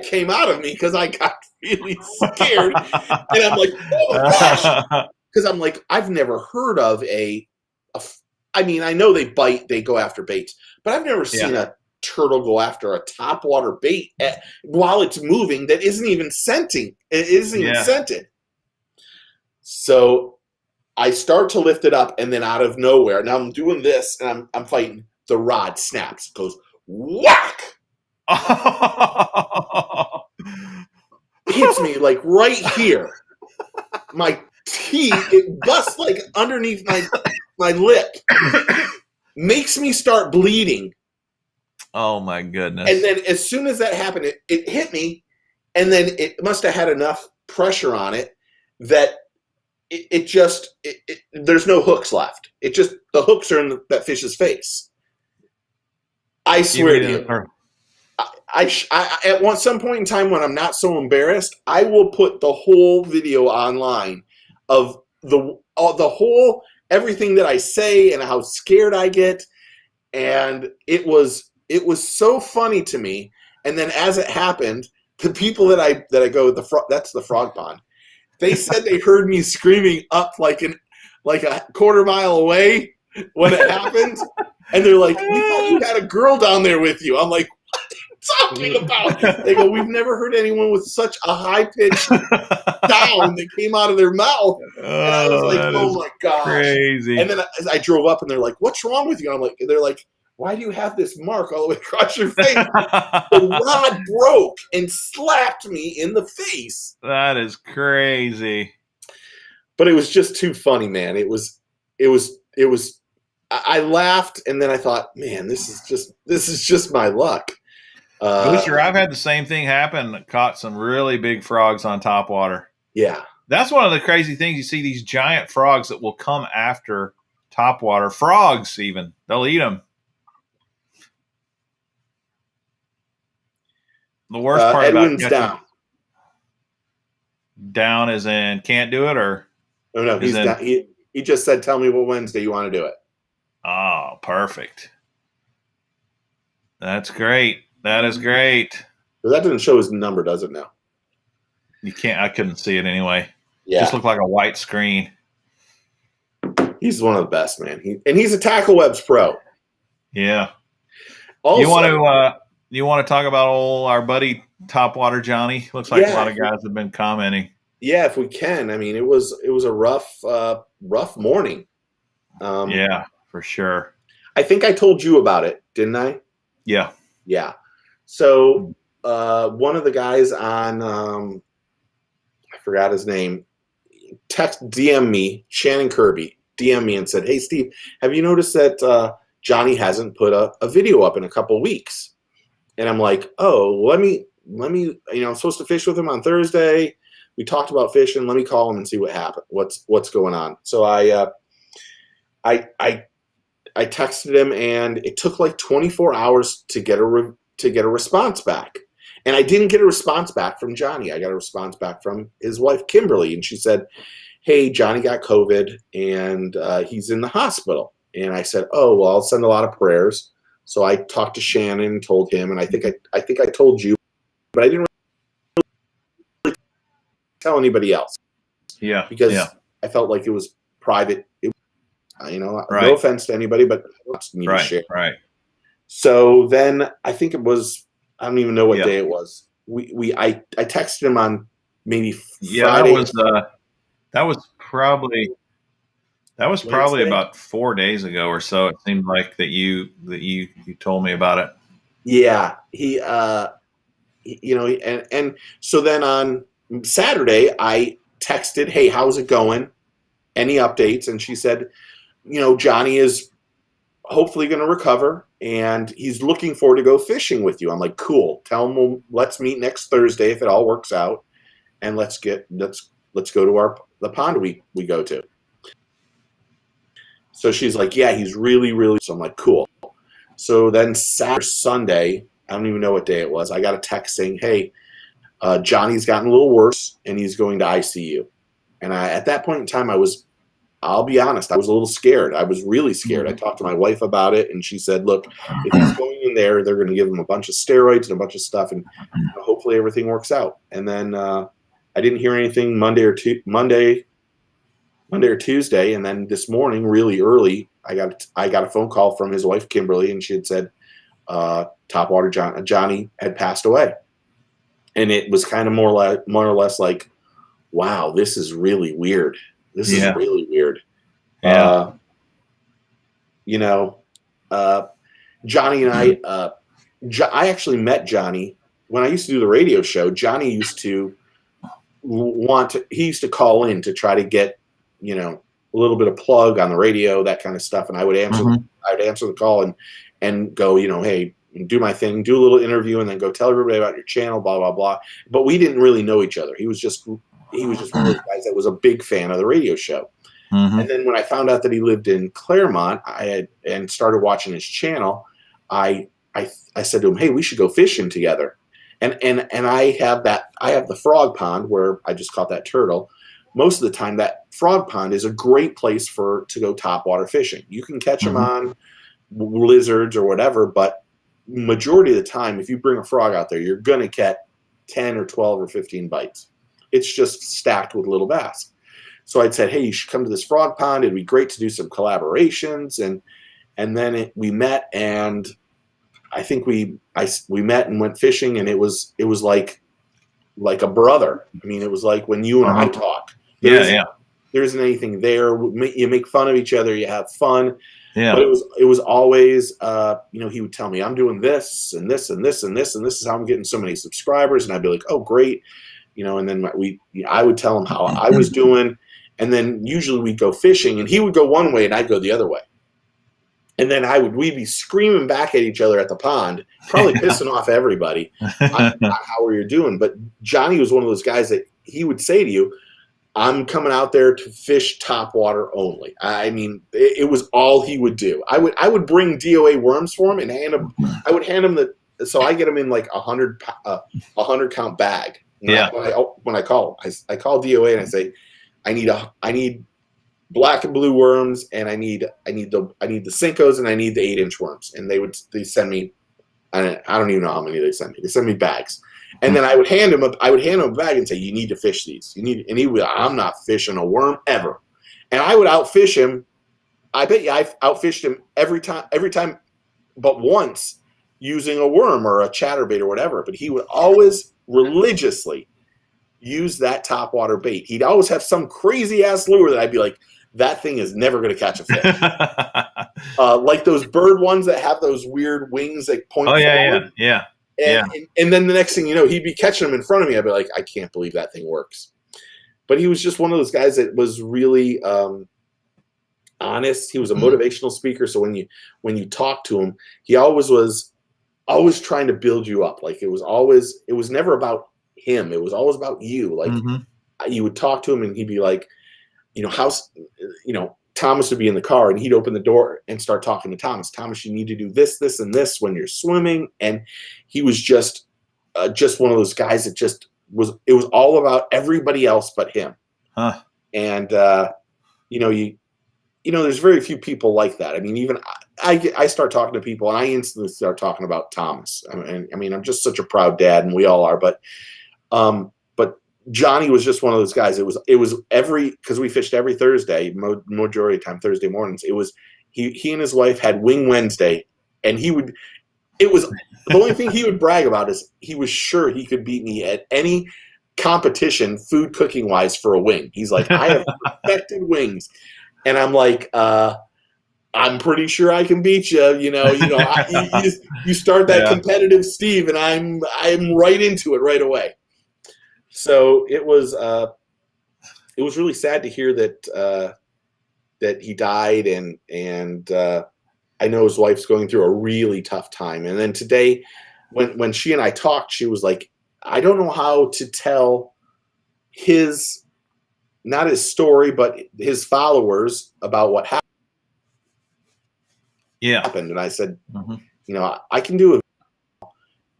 came out of me because I got really scared. And I'm like, oh my gosh. Because I'm like, I've never heard of I mean, I know they bite, they go after baits, but I've never seen a turtle go after a topwater bait while it's moving that isn't even scenting. It isn't even scented. So I start to lift it up, and then out of nowhere, now I'm doing this, and I'm fighting. The rod snaps, goes whack, hits me like right here. My teeth, it busts like underneath my lip, makes me start bleeding. Oh my goodness. And then as soon as that happened, it hit me, and then it must have had enough pressure on it that it just there's no hooks left. It just, the hooks are in that fish's face. I swear to you. At some point in time when I'm not so embarrassed, I will put the whole video online of the whole everything that I say and how scared I get, and it was so funny to me. And then as it happened, the people that I go, that's the frog pond. They said they heard me screaming up like a quarter mile away when it happened, and they're like, "We thought you had a girl down there with you." I'm like, "What are you talking about?" They go, "We've never heard anyone with such a high pitched sound that came out of their mouth." And I was like, "Oh my gosh!" Crazy. And then I drove up, and they're like, "What's wrong with you?" They're like, "Why do you have this mark all the way across your face?" The rod broke and slapped me in the face. That is crazy. But it was just too funny, man. It was. I laughed, and then I thought, man, this is just my luck. Booster, I've had the same thing happen. Caught some really big frogs on topwater. Yeah. That's one of the crazy things. You see these giant frogs that will come after topwater. Frogs even. They'll eat them. The worst part Edwin's about down is in can't do it, or no, he's down. He just said, "Tell me what Wednesday you want to do it." Oh, perfect. That's great. That is great. That doesn't show his number, does it? Now you can't. I couldn't see it anyway. Yeah, just looked like a white screen. He's one of the best, man. He's a Tackle Webs pro. Yeah. Also, you want to talk about our buddy Topwater Johnny? Looks like a lot of guys have been commenting. Yeah, if we can. I mean, it was a rough morning. Yeah, for sure. I think I told you about it, didn't I? Yeah. Yeah. So one of the guys on I forgot his name, DM me, Shannon Kirby, DM me and said, "Hey Steve, have you noticed that Johnny hasn't put a video up in a couple weeks?" And I'm like, "Oh, let me, I'm supposed to fish with him on Thursday. We talked about fishing. Let me call him and see what happened. What's going on." So I texted him, and it took like 24 hours to get a response back. And I didn't get a response back from Johnny. I got a response back from his wife, Kimberly. And she said, hey, Johnny got COVID and he's in the hospital. And I said, oh, well, I'll send a lot of prayers. So I talked to Shannon and told him, and I think I told you, but I didn't really tell anybody else. Yeah. Because I felt like it was private. No offense to anybody, but I don't need to share. Right. So then I think it was, I don't even know what day it was. I texted him on maybe Friday. That was probably Wednesday? about 4 days ago or so. It seemed like that you told me about it. Yeah, and so then on Saturday I texted, hey, how's it going? Any updates? And she said, Johnny is hopefully going to recover and he's looking forward to go fishing with you. I'm like, cool. Tell him let's meet next Thursday if it all works out, and let's go to the pond we go to. So she's like, yeah, he's really, really. So I'm like, cool. So then Sunday, I don't even know what day it was, I got a text saying, hey, Johnny's gotten a little worse and he's going to ICU. And at that point in time, I'll be honest, I was a little scared. I was really scared. I talked to my wife about it, and she said, look, if he's going in there, they're going to give him a bunch of steroids and a bunch of stuff, and hopefully everything works out. And then I didn't hear anything Monday or Tuesday, and then this morning, really early, I got a phone call from his wife, Kimberly, and she had said Topwater Johnny had passed away. And it was kind of more or less like, wow, this is really weird. This is really weird. Yeah. Johnny and I actually met Johnny when I used to do the radio show. Johnny used to he used to call in to try to get, a little bit of plug on the radio, that kind of stuff. And I would answer, the call and go, hey, do my thing, do a little interview, and then go tell everybody about your channel, blah, blah, blah. But we didn't really know each other. He was just one of those guys that was a big fan of the radio show. And then when I found out that he lived in Claremont, and started watching his channel, I said to him, hey, we should go fishing together. And I have the frog pond where I just caught that turtle. Most of the time, that frog pond is a great place to go topwater fishing. You can catch them on lizards or whatever, but majority of the time, if you bring a frog out there, you're going to catch 10 or 12 or 15 bites. It's just stacked with little bass. So I'd said, hey, you should come to this frog pond. It'd be great to do some collaborations. And then we met, and I think we met and went fishing, and it was like a brother. I mean, it was like when you and I talk. There isn't anything there. You make fun of each other. You have fun. Yeah. But it was always, he would tell me, I'm doing this and this and this and this, and this is how I'm getting so many subscribers. And I'd be like, oh, great. And then I would tell him how I was doing. And then usually we'd go fishing, and he would go one way and I'd go the other way. And then we'd be screaming back at each other at the pond, probably pissing off everybody on how we were doing. But Johnny was one of those guys that he would say to you, I'm coming out there to fish topwater only. I mean, it was all he would do. I would bring DOA worms for him and I would hand him so I get him in like a 100 count bag. When I call DOA and I say, I need black and blue worms, and I need the Cincos, and I need the 8-inch worms. And they send me, I don't even know how many they send me. They send me bags. And then I would hand him a bag and say, you need to fish these. And he would, I'm not fishing a worm ever. And I would outfish him. I bet you I outfished him every time but once using a worm or a chatterbait or whatever. But he would always religiously use that topwater bait. He'd always have some crazy ass lure that I'd be like, that thing is never going to catch a fish. Like those bird ones that have those weird wings that point forward. Yeah. And then the next thing you know, he'd be catching them in front of me. I'd be like, I can't believe that thing works. But he was just one of those guys that was really honest. He was a motivational speaker. So when you talk to him, he always was trying to build you up. Like it was never about him. It was always about you. Like you would talk to him and he'd be like, Thomas would be in the car and he'd open the door and start talking to Thomas. Thomas, you need to do this, this, and this when you're swimming. And he was just just one of those guys that just it was all about everybody else but him. Huh. And there's very few people like that. I mean, even I start talking to people and I instantly start talking about Thomas. I mean, I'm just such a proud dad, and we all are. But Johnny was just one of those guys. It was because we fished every Thursday, majority of the time Thursday mornings. It was he and his wife had Wing Wednesday, and it was the only thing he would brag about is he was sure he could beat me at any competition, food cooking wise, for a wing. He's like, I have perfected wings, and I'm like, I'm pretty sure I can beat you. You start that competitive Steve, and I'm right into it right away. So it was really sad to hear that he died, and I know his wife's going through a really tough time. And then today, when she and I talked, she was like, I don't know how to tell not his story, but his followers about what happened. And I said, I can do it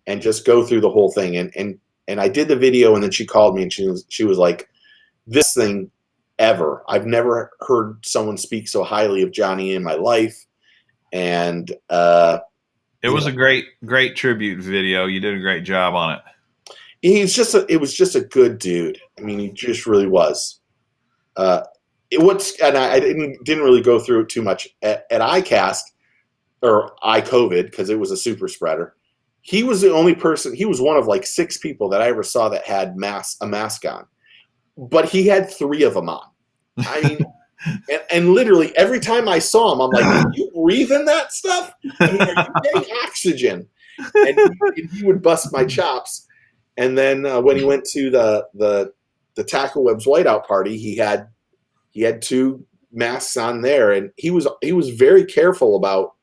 and just go through the whole thing. And I did the video, and then she called me, and she was like, this thing ever. I've never heard someone speak so highly of Johnny in my life. And it was a great tribute video. You did a great job on it. It was just a good dude. I mean, he just really was. And I didn't really go through it too much at ICAST or iCovid, because it was a super spreader. He was the only person. He was one of like 6 people that I ever saw that had a mask on, but he had 3 of them on. I mean, and literally every time I saw him, I'm like, "Are you breathing that stuff? I mean, are you getting oxygen?" And he would bust my chops. And then when he went to the Tackle Webs whiteout party, he had 2 masks on there, and he was very careful about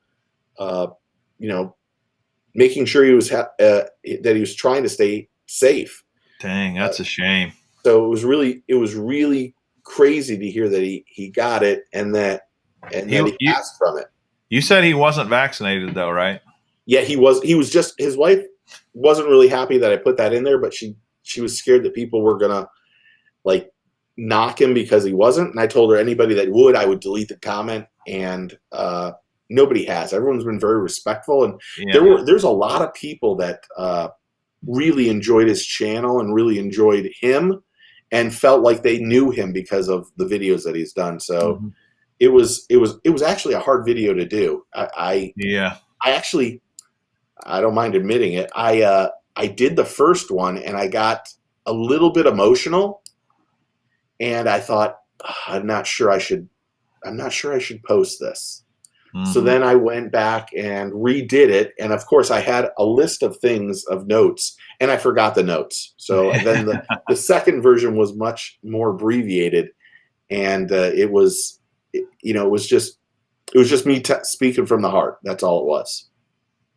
making sure he was that he was trying to stay safe. Dang, that's a shame. So it was really crazy to hear that he got it, and that he passed from it. You said he wasn't vaccinated though, right? Yeah, he was. He was just, his wife wasn't really happy that I put that in there, but she was scared that people were gonna like knock him because he wasn't. And I told her anybody that would, I would delete the comment, and nobody has. Everyone's been very respectful, and there's a lot of people that really enjoyed his channel and really enjoyed him and felt like they knew him because of the videos that he's done. So it was actually a hard video to do. I actually, I don't mind admitting it. I did the first one, and I got a little bit emotional, and I thought, I'm not sure I should post this. So then I went back and redid it, and of course I had a list of things, of notes, and I forgot the notes. So then the second version was much more abbreviated, and it was just me speaking from the heart. That's all it was.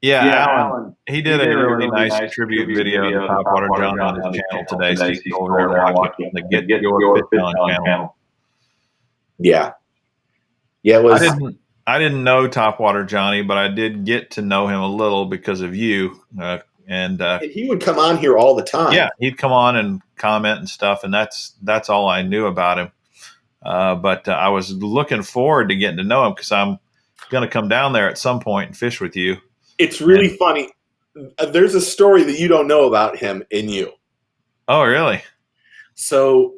Yeah, Alan, he did a really nice tribute video to Topwater John on his channel today, so you can go over there and watch it. The Get Your Fish On channel. Yeah, it was. I didn't know Topwater Johnny, but I did get to know him a little because of you. And he would come on here all the time. Yeah, he'd come on and comment and stuff, and that's all I knew about him. But I was looking forward to getting to know him, because I'm going to come down there at some point and fish with you. It's really funny. There's a story that you don't know about him in you. Oh, really? So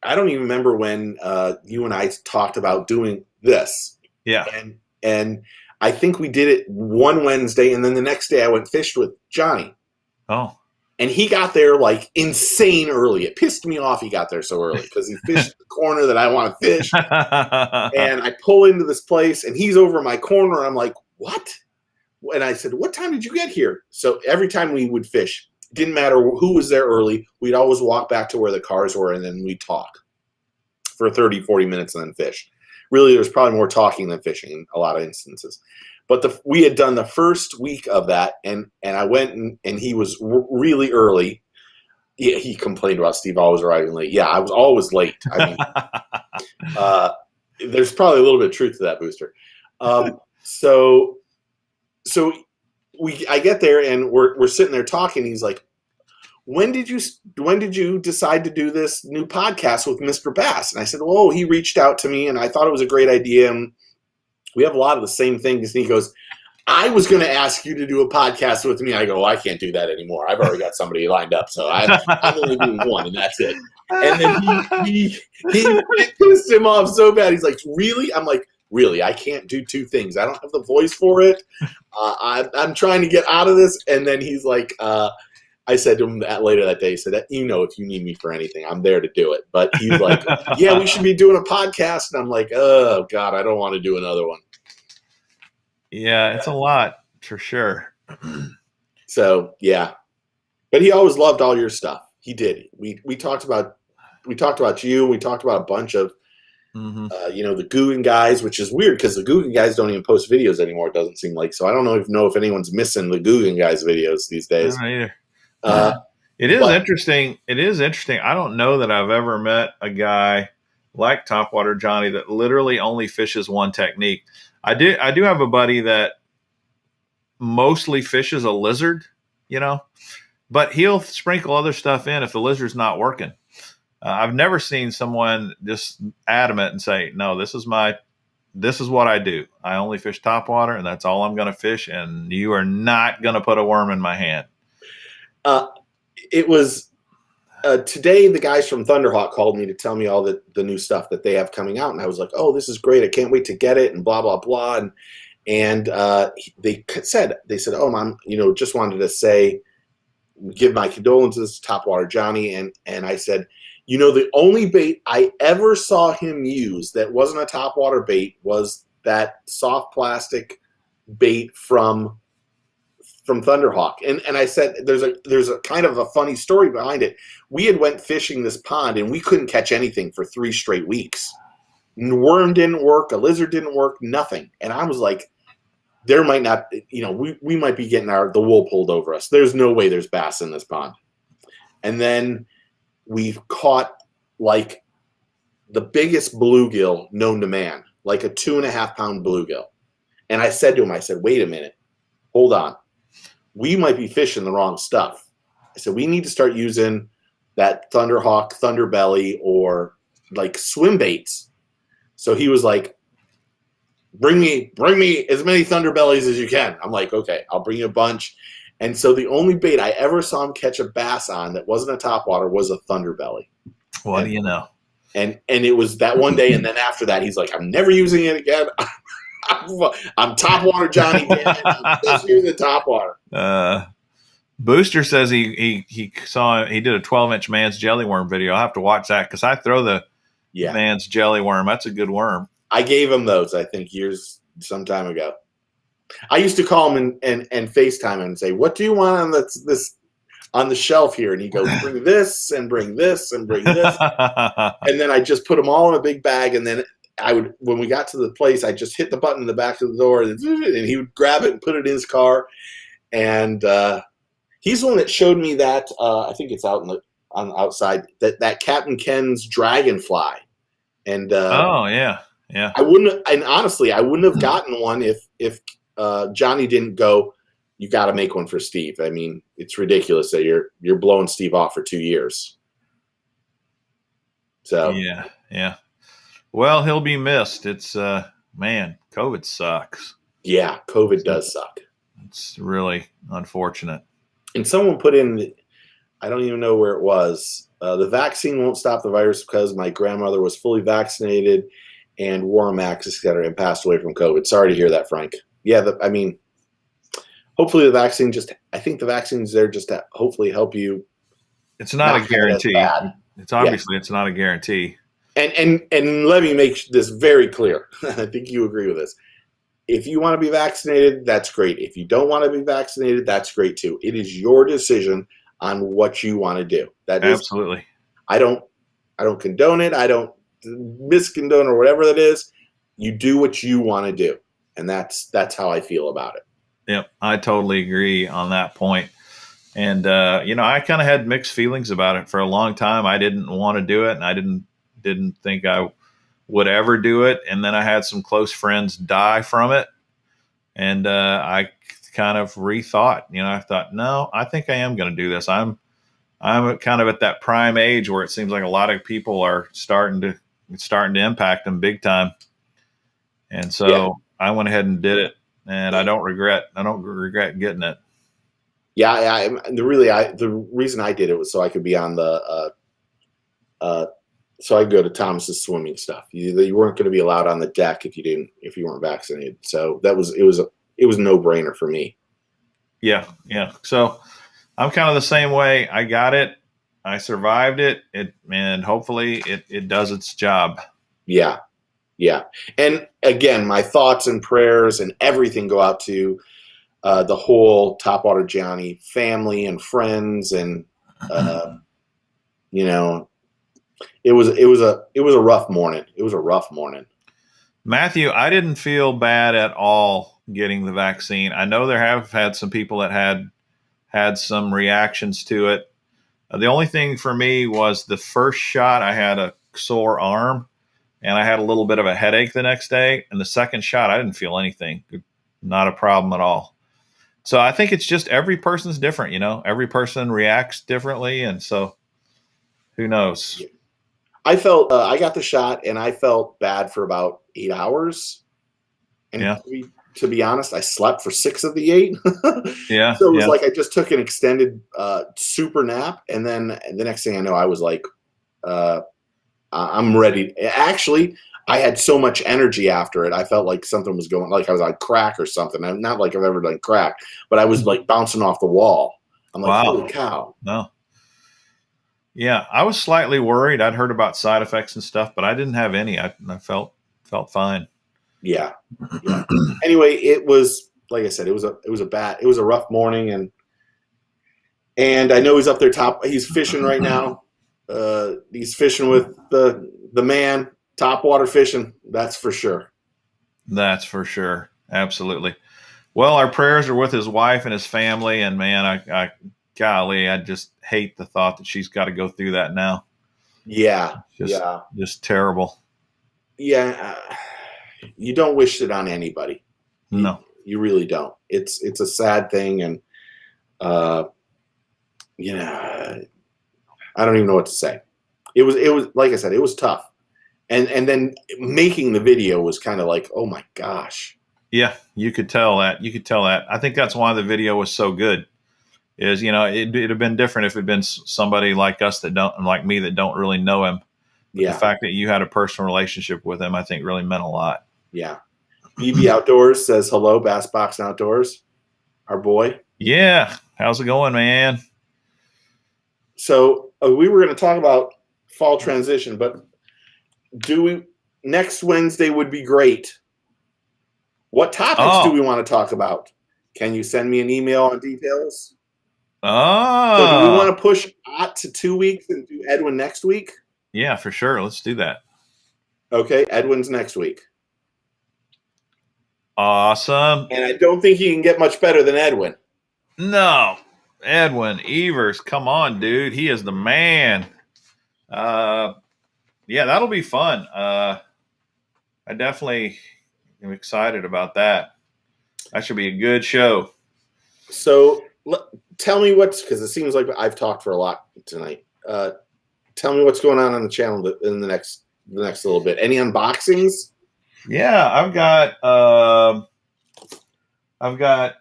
I don't even remember when you and I talked about doing this. Yeah. And I think we did it one Wednesday, and then the next day I went fished with Johnny. Oh. And he got there like insane early. It pissed me off he got there so early, because he fished the corner that I want to fish. And I pull into this place, and he's over in my corner. And I'm like, what? And I said, what time did you get here? So every time we would fish, it didn't matter who was there early. We'd always walk back to where the cars were, and then we'd talk for 30, 40 minutes and then fish. Really, there was probably more talking than fishing in a lot of instances. But we had done the first week of that, and I went, and he was really early. He complained about Steve always arriving late. Yeah, I was always late. I mean, there's probably a little bit of truth to that, Booster. So I get there and we're sitting there talking. He's like, when did you decide to do this new podcast with Mr. Bass? And I said, well, he reached out to me and I thought it was a great idea. And we have a lot of the same things. And he goes, I was going to ask you to do a podcast with me. I go, well, I can't do that anymore. I've already got somebody lined up. So I'm only doing one and that's it. And then he pissed him off so bad. He's like, really? I'm like, really? I can't do two things. I don't have the voice for it. I'm trying to get out of this. And then he's like, I said to him later that day, he said, if you need me for anything, I'm there to do it. But he's like, yeah, we should be doing a podcast. And I'm like, oh, God, I don't want to do another one. Yeah, it's a lot for sure. So, yeah. But he always loved all your stuff. He did. We talked about you. We talked about a bunch of, the Guggen guys, which is weird because the Guggen guys don't even post videos anymore, it doesn't seem like. So I don't know if anyone's missing the Guggen guys videos these days. I don't either. It is interesting. It is interesting. I don't know that I've ever met a guy like Topwater Johnny that literally only fishes one technique. I do have a buddy that mostly fishes a lizard, but he'll sprinkle other stuff in if the lizard's not working. I've never seen someone just adamant and say, no, this is what I do. I only fish topwater and that's all I'm going to fish. And you are not going to put a worm in my hand. It was today. The guys from Thunderhawk called me to tell me all the new stuff that they have coming out. And I was like, oh, this is great. I can't wait to get it and blah, blah, blah. And they said, oh, Mom, just wanted to give my condolences to Topwater Johnny. And I said, the only bait I ever saw him use that wasn't a topwater bait was that soft plastic bait from Thunderhawk. And I said, there's a kind of a funny story behind it. We had went fishing this pond and we couldn't catch anything for 3 straight weeks. A worm didn't work. A lizard didn't work. Nothing. And I was like, there might not, we might be getting the wool pulled over us. There's no way there's bass in this pond. And then we've caught like the biggest bluegill known to man, like a 2.5-pound bluegill. And I said to him, wait a minute, hold on. We might be fishing the wrong stuff. I said, we need to start using that Thunderhawk, Thunderbelly, or like swim baits. So he was like, bring me as many Thunderbellies as you can. I'm like, okay, I'll bring you a bunch. And so the only bait I ever saw him catch a bass on that wasn't a topwater was a Thunderbelly. What do you know? And it was that one day, and then after that, he's like, I'm never using it again. I'm Topwater Johnny. I'm just using topwater. Booster says he did a 12-inch man's jelly worm video. I'll have to watch that because I throw the man's jelly worm. That's a good worm. I gave him those, I think, some time ago. I used to call him and FaceTime him and say, what do you want on this on the shelf here? And he goes, bring this and bring this and bring this. And then I just put them all in a big bag. And then when we got to the place, I just hit the button in the back of the door and he would grab it and put it in his car. And he's the one that showed me that, I think it's out on the outside, that Captain Ken's dragonfly. And oh yeah. Yeah. Honestly, I wouldn't have gotten one if Johnny didn't go, you got to make one for Steve. I mean, it's ridiculous that you're blowing Steve off for 2 years. So yeah. Well, he'll be missed. It's man, COVID sucks. Yeah, COVID does suck. It's really unfortunate. And someone put in, I don't even know where it was. The vaccine won't stop the virus because my grandmother was fully vaccinated and wore a mask, etc., and passed away from COVID. Sorry to hear that, Frank. Yeah, hopefully the vaccine I think the vaccine's there just to hopefully help you. It's not a guarantee. It's obviously it's not a guarantee. And let me make this very clear. I think you agree with this. If you want to be vaccinated, that's great. If you don't want to be vaccinated, that's great too. It is your decision on what you want to do. Absolutely. I don't condone it. I don't miscondone or whatever that is. You do what you want to do. And that's how I feel about it. Yep. I totally agree on that point. And, I kind of had mixed feelings about it for a long time. I didn't want to do it. And I didn't think I would ever do it. And then I had some close friends die from it. And I kind of rethought. I thought, no, I think I am going to do this. I'm kind of at that prime age where it seems like a lot of people are starting to impact them big time. And so I went ahead and did it, and I don't regret getting it. Yeah, the reason I did it was so I could be on the so I could go to Thomas's swimming stuff. You weren't going to be allowed on the deck if you weren't vaccinated. So it was a no-brainer for me. Yeah. So I'm kind of the same way. I got it. I survived it. And hopefully it does its job. Yeah. And again, my thoughts and prayers and everything go out to the whole Topwater Gianni family and friends, and it was a rough morning. It was a rough morning. Matthew, I didn't feel bad at all getting the vaccine. I know there have had some people that had some reactions to it. The only thing for me was the first shot, I had a sore arm and I had a little bit of a headache the next day. And the second shot, I didn't feel anything. Not a problem at all. So I think it's just every person's different, every person reacts differently. And so who knows? I felt, I got the shot and I felt bad for about 8 hours. And to be honest, I slept for 6 of the 8. So it was like I just took an extended super nap. And then the next thing I know, I was like, I'm ready. Actually, I had so much energy after it. I felt like something was going, like I was on crack or something. I'm not like I've ever done crack, but I was like bouncing off the wall. I'm like, wow. Holy cow. No. Yeah, I was slightly worried. I'd heard about side effects and stuff, but I didn't have any. I felt fine. Yeah. Anyway, it was, like I said, it was a rough morning, and I know he's up there he's fishing right now. He's fishing with the man, topwater fishing. That's for sure. That's for sure. Absolutely. Well, our prayers are with his wife and his family, and man, golly, I just hate the thought that she's got to go through that now. Yeah. Just terrible. Yeah. You don't wish it on anybody. No. You really don't. It's a sad thing. And, I don't even know what to say. It was, like I said, it was tough. And then making the video was kind of like, oh my gosh. Yeah. You could tell that. I think that's why the video was so good. Is, it'd have been different if it'd been somebody like us like me that don't really know him. But the fact that you had a personal relationship with him, I think really meant a lot. Yeah. BB Outdoors says hello, Bass Box Outdoors, our boy. Yeah. How's it going, man? So we were going to talk about fall transition, but next Wednesday would be great. What topics do we want to talk about? Can you send me an email on details? So do we want to push Ott to 2 weeks and do Edwin next week? Yeah, for sure. Let's do that. Okay, Edwin's next week. Awesome. And I don't think he can get much better than Edwin. No. Edwin Evers, come on, dude. He is the man. Yeah, that'll be fun. I definitely am excited about that. That should be a good show. So tell me because it seems like I've talked for a lot tonight. Tell me what's going on the channel in the next little bit. Any unboxings? Yeah, I've got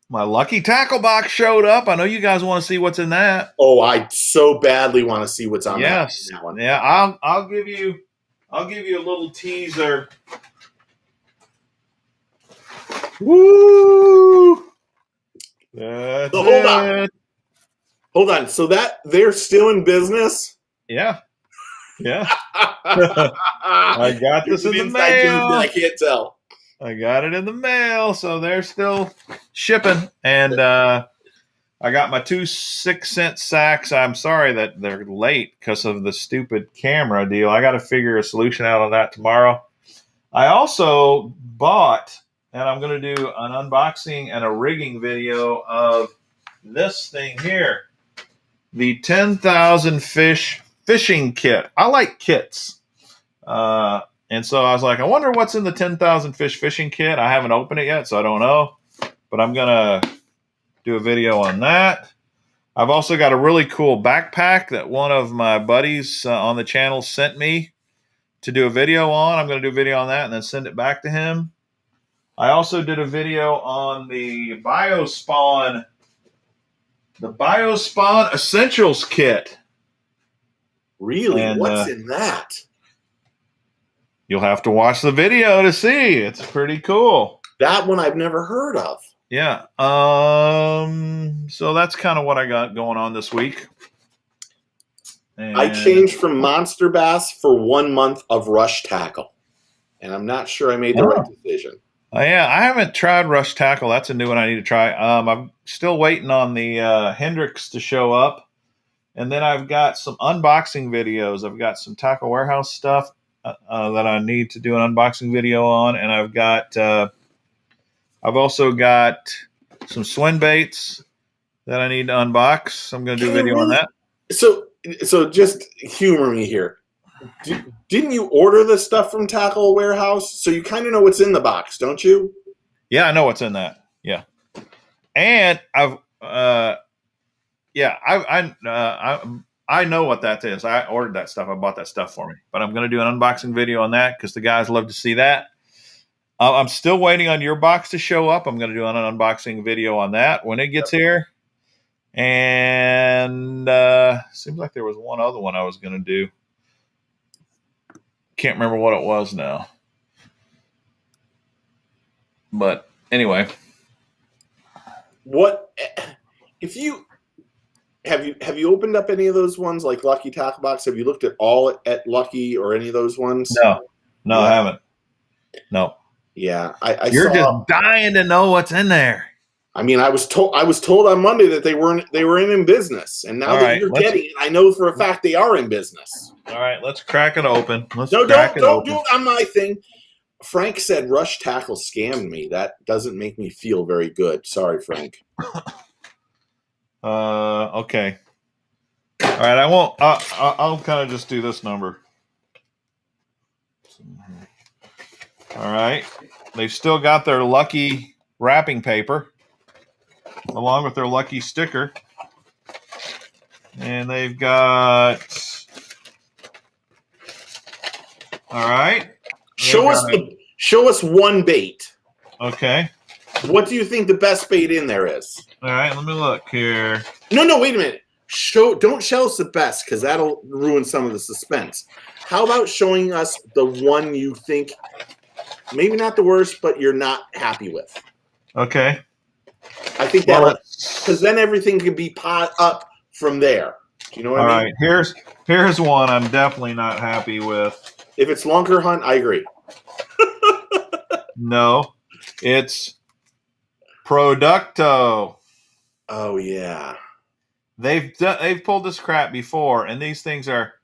my lucky tackle box showed up. I know you guys want to see what's in that. Oh, I so badly want to see what's on that one. Yeah, I'll give you a little teaser. Woo! So hold on. So that they're still in business? Yeah. I got this in the mail. I can't tell. I got it in the mail, so they're still shipping. And I got my 2 6-cent sacks. I'm sorry that they're late because of the stupid camera deal. I got to figure a solution out on that tomorrow. I also bought, and I'm going to do an unboxing and a rigging video of this thing here, the 10,000 fish fishing kit. I like kits. And so I was like, I wonder what's in the 10,000 fish fishing kit. I haven't opened it yet, so I don't know. but I'm going to do a video on that. I've also got a really cool backpack that one of my buddies on the channel sent me to do a video on. I'm going to do a video on that and then send it back to him. I also did a video on the Biospawn Essentials Kit. Really? And, what's in that? You'll have to watch the video to see. It's pretty cool. That one I've never heard of. Yeah. So that's kind of what I got going on this week. And I changed from Monster Bass for 1 month of Rush Tackle, and I'm not sure I made the right decision. Yeah, I haven't tried Rush Tackle. That's a new one I need to try. I'm still waiting on the Hendrix to show up, and then I've got some unboxing videos. I've got some Tackle Warehouse stuff that I need to do an unboxing video on, and I've also got some swim baits that I need to unbox. I'm going to do a video on that. So just humor me here. Didn't you order the stuff from Tackle Warehouse? So you kind of know what's in the box, don't you? Yeah, I know what's in that. Yeah, and I know what that is. I ordered that stuff. I bought that stuff for me. But I'm going to do an unboxing video on that because the guys love to see that. I'm still waiting on your box to show up. I'm going to do an unboxing video on that when it gets here. And seems like there was one other one I was going to do. Can't remember what it was now. But anyway. What if you have you opened up any of those ones like Lucky Tackle Box? Have you looked at all at Lucky or any of those ones? No, yeah. I haven't. No. Yeah, You're just dying to know what's in there. I mean, I was told on Monday that they were in business, and now that you're getting it, I know for a fact they are in business. All right, let's crack it open. Don't do it on my thing. Frank said Rush Tackle scammed me. That doesn't make me feel very good. Sorry, Frank. Okay. All right, I won't. I'll kind of just do this number. All right. They've still got their Lucky wrapping paper along with their Lucky sticker. And they've got, all right. Show us one bait. Okay. What do you think the best bait in there is? All right, let me look here. No, wait a minute. Don't show us the best because that'll ruin some of the suspense. How about showing us the one you think, maybe not the worst, but you're not happy with? Okay. I think because then everything can be pot up from there. Do you know what I mean? All right, here's one I'm definitely not happy with. If it's Lunker Hunt, I agree. No, it's Producto. Oh yeah, they've pulled this crap before, and these things are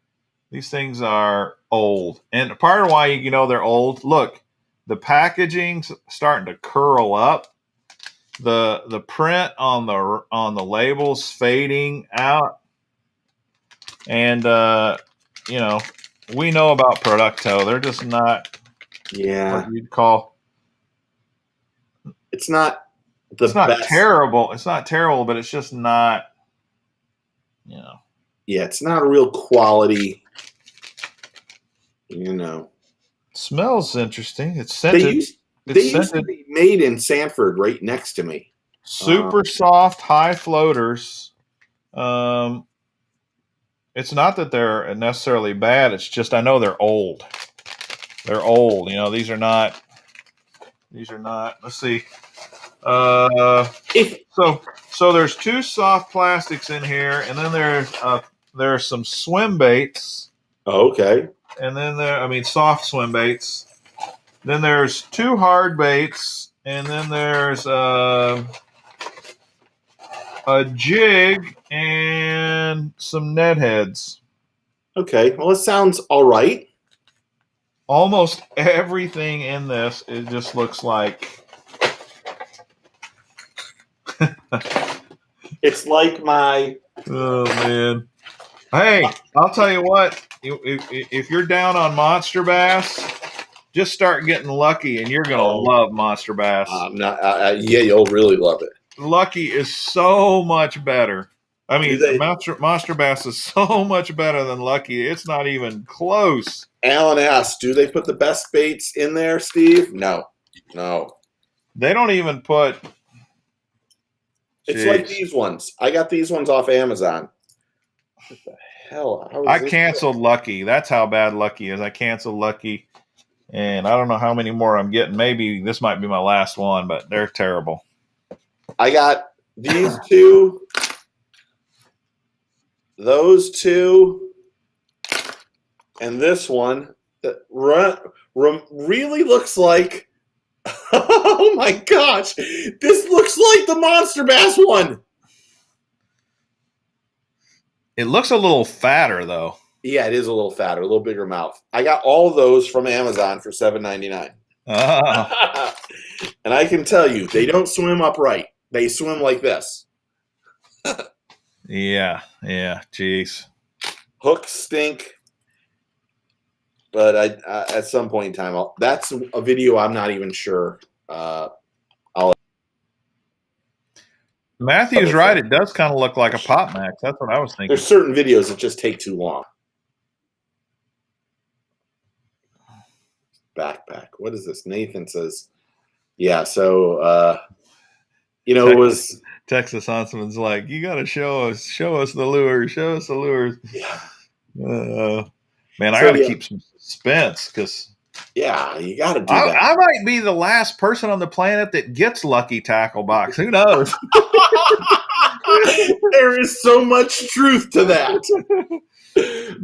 old. And part of why you know they're old. Look, the packaging's starting to curl up. The print on the label's fading out, and we know about Producto. They're just not what you'd call. It's not it's not best. terrible. It's not terrible, but it's just not. Yeah, it's not a real quality. Smells interesting. It's scented. They used to be made in Sanford, right next to me. Super soft, high floaters. It's not that they're necessarily bad. It's just I know they're old. They're old. These are not. Let's see. So there's two soft plastics in here, and then there's some swim baits. Oh, okay. And then soft swim baits. Then there's two hard baits, and then there's a jig and some net heads. Okay, well, it sounds all right. Almost everything in this, it just looks like. It's like my. Oh, man. Hey, I'll tell you what. If you're down on monster bass, Just start getting lucky, and you're gonna love monster bass. Yeah, you'll really love it. Lucky is so much better. I mean, monster bass is so much better than lucky. It's not even close. Alan asked, "Do they put the best baits in there, Steve?" No. They don't even put. It's like these ones. I got these ones off Amazon. What the hell? I canceled Lucky. That's how bad Lucky is. I canceled Lucky, and I don't know how many more I'm getting. Maybe this might be my last one, but they're terrible. I got these two, those two, and this one that really looks like. Oh my gosh! This looks like the monster bass one. It looks a little fatter, though. Yeah, it is a little fatter, a little bigger mouth. I got all of those from Amazon for $7.99. Oh. And I can tell you, they don't swim upright. They swim like this. Yeah. Jeez. Hooks stink. But at some point in time, that's a video I'm not even sure. Matthew's right. It does kind of look like a Pop Max. That's what I was thinking. There's certain videos that just take too long. Backpack. What is this? Nathan says, yeah, so, it was. Texas Huntsman's like, you got to show us the lures. Show us the lures. Yeah. Man, I got to keep some suspense because. Yeah, you got to do that. I might be the last person on the planet that gets Lucky tackle box. Who knows? There is so much truth to that.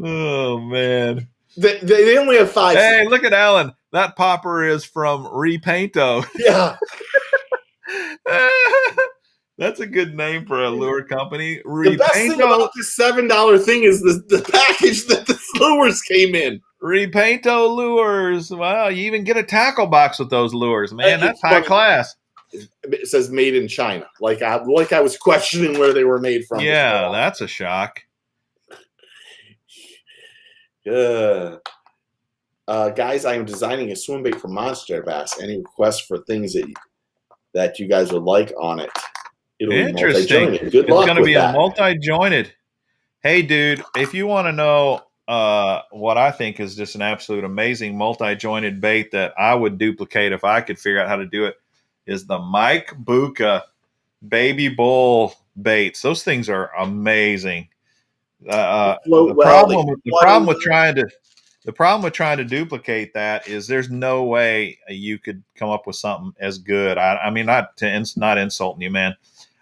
Oh, man. They only have 5. Hey, look at Alan. That popper is from Repainto. Yeah. That's a good name for a lure company. The best thing about this $7 thing is the package that the lures came in. Repainto lures. Wow, you even get a tackle box with those lures, man. That's high class. It says made in China. Like I was questioning where they were made from. Yeah, that's a shock. Guys, I am designing a swim bait for monster bass. Any requests for things that you guys would like on it? It'll Interesting. Be Good It's luck going to be that. a multi-jointed. Hey, dude, if you want to know what I think is just an absolute amazing multi-jointed bait that I would duplicate if I could figure out how to do it, is the Mike Bucca baby bull baits. Those things are amazing. The problem with trying to duplicate that is there's no way you could come up with something as good. I mean, not insulting you, man.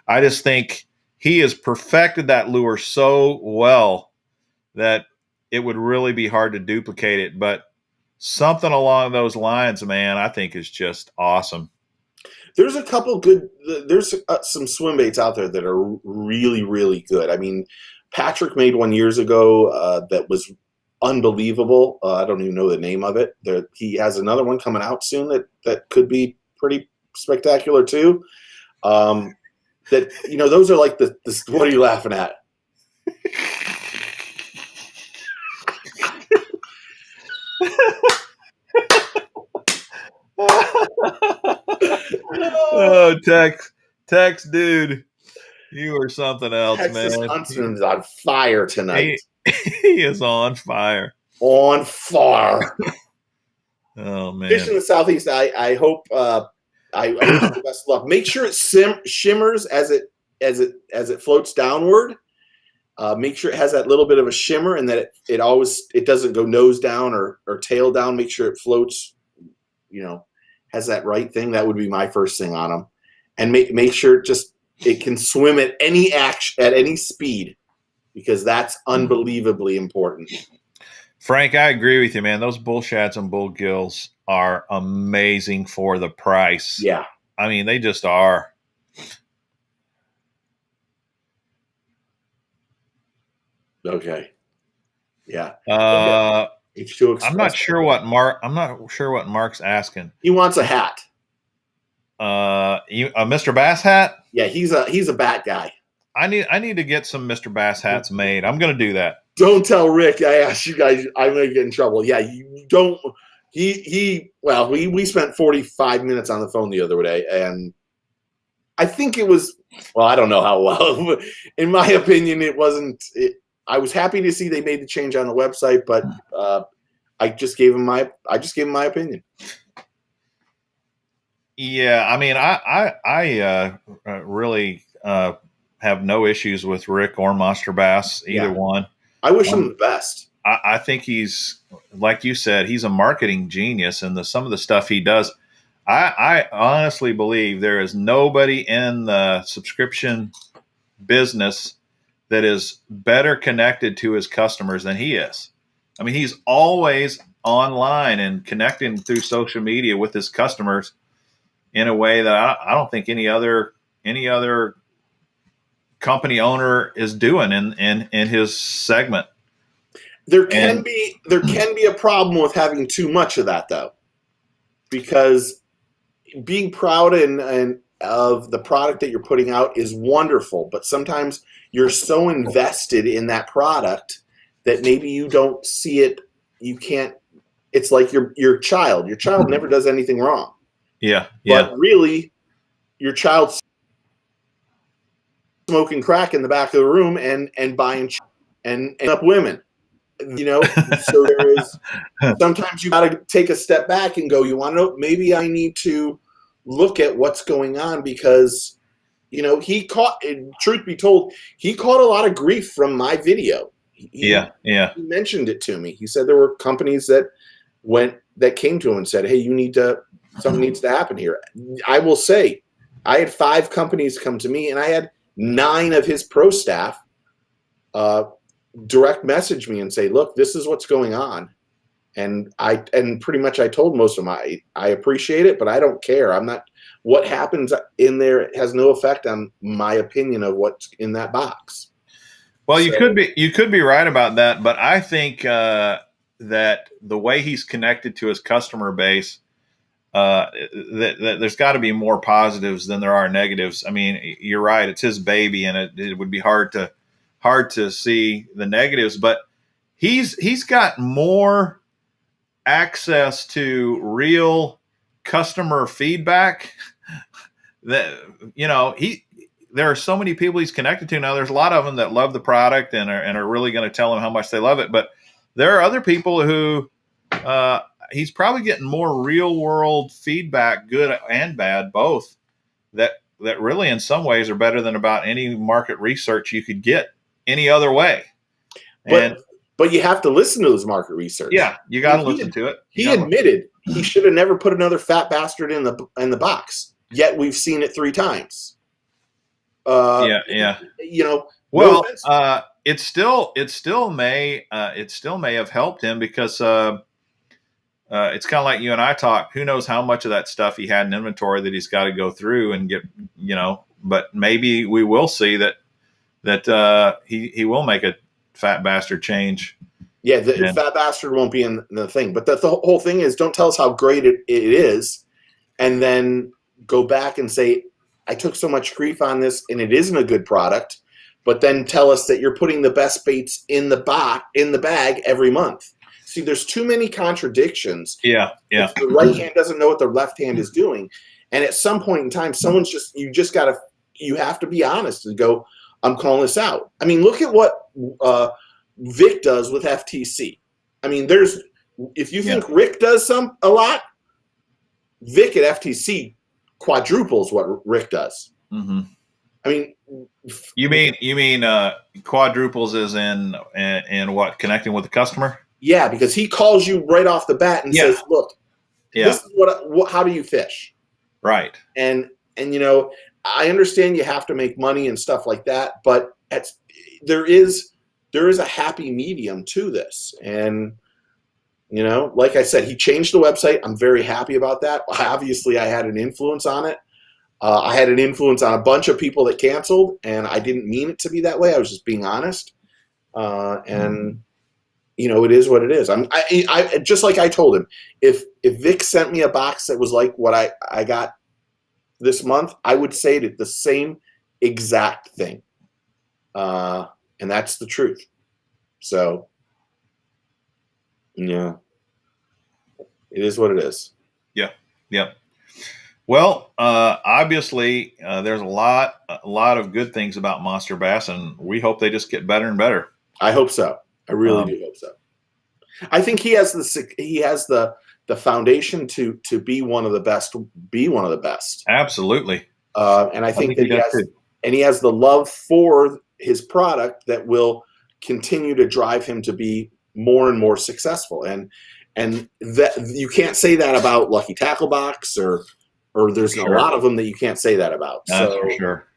I just think he has perfected that lure so well that it would really be hard to duplicate it. But something along those lines, man, I think is just awesome. There's a couple good. There's some swim baits out there that are really, really good. I mean, Patrick made one years ago that was unbelievable. I don't even know the name of it. He has another one coming out soon that could be pretty spectacular too. Those are like the what are you laughing at? Oh, Tex, dude, you are something else, Texas man. Huntsman's on fire tonight. He is on fire. On fire. Oh man! Fish in the Southeast. I hope. I wish you the best luck. Make sure it shimmers as it floats downward. Make sure it has that little bit of a shimmer, and that it doesn't go nose down or tail down. Make sure it floats. Has that right thing. That would be my first thing on them, and make sure it can swim at any speed, because that's unbelievably important. Frank, I agree with you, man. Those bull shads and bull gills are amazing for the price. Yeah. I mean, they just are. Okay. Yeah. H2 I'm not sure what Mark's asking. He wants a hat. A Mr. Bass hat? Yeah, he's a bat guy. I need to get some Mr. Bass hats made. I'm going to do that. Don't tell Rick I asked you guys. I'm going to get in trouble. Yeah, you don't. Well, we spent 45 minutes on the phone the other day, and I think it was, well, I don't know how well, but in my opinion, it wasn't. I was happy to see they made the change on the website, but I just gave him my opinion. Yeah, I mean, I really have no issues with Rick or Monster Bass, either one. I wish him the best. I think he's, like you said, he's a marketing genius, and some of the stuff he does. I honestly believe there is nobody in the subscription business that is better connected to his customers than he is. I mean, he's always online and connecting through social media with his customers in a way that I don't think any other company owner is doing in his segment. There can be a problem with having too much of that, though, because being proud and of the product that you're putting out is wonderful, but sometimes you're so invested in that product that maybe you don't see it. You can't. It's like your child. Your child never does anything wrong. Yeah. But really, your child's smoking crack in the back of the room and buying and up women. So there is sometimes you got to take a step back and go, you want to know, maybe I need to look at what's going on, because truth be told, he caught a lot of grief from my video. He mentioned it to me. He said there were companies that came to him and said, hey, something needs to happen here. I will say, I had 5 companies come to me, and I had 9 of his pro staff direct message me and say, look, this is what's going on. And pretty much I told most of them, I appreciate it, but I don't care. What happens in there has no effect on my opinion of what's in that box. Well, you could be right about that, but I think that the way he's connected to his customer base, that there's got to be more positives than there are negatives. I mean, you're right; it's his baby, and it would be hard to see the negatives. But he's got more access to real customer feedback. That there are so many people he's connected to now. There's a lot of them that love the product and are really going to tell him how much they love it. But there are other people who he's probably getting more real world feedback, good and bad, both, that really in some ways are better than about any market research you could get any other way. But you have to listen to his market research. Yeah, you got to listen to it. He admitted he should have never put another fat bastard in the box. Yet we've seen it 3 times. Well, it still may have helped him, because it's kind of like you and I talk. Who knows how much of that stuff he had in inventory that he's got to go through and get. But maybe we will see that he will make a fat bastard change. Yeah, the fat bastard won't be in the thing. But the whole thing is, don't tell us how great it is, and then go back and say, I took so much grief on this and it isn't a good product, but then tell us that you're putting the best baits in the bag every month. See, there's too many contradictions. Yeah. If the right hand doesn't know what the left hand is doing. And at some point in time, you have to be honest and go, I'm calling this out. I mean, look at what Vic does with FTC. I mean, if you think Rick does a lot, Vic at FTC quadruples what Rick does. Mm-hmm. I mean, you mean quadruples is in what, connecting with the customer? Yeah, because he calls you right off the bat and says, "Look, this is how do you fish?" Right. And I understand you have to make money and stuff like that, but there is a happy medium to this. And like I said, he changed the website. I'm very happy about that. Obviously, I had an influence on it. I had an influence on a bunch of people that canceled, and I didn't mean it to be that way. I was just being honest. And it is what it is. I just like I told him, if Vic sent me a box that was like what I got this month, I would say the same exact thing. And that's the truth. So, yeah. It is what it is. Yeah. Yep. Well, obviously, there's a lot of good things about monster bass, and we hope they just get better and better. I hope so. I really do hope so. I think he has the foundation to be one of the best. Be one of the best. Absolutely. And I think that he has the love for his product that will continue to drive him to be more and more successful. And that you can't say that about Lucky Tackle Box or there's a lot of them that you can't say that about. That's for sure.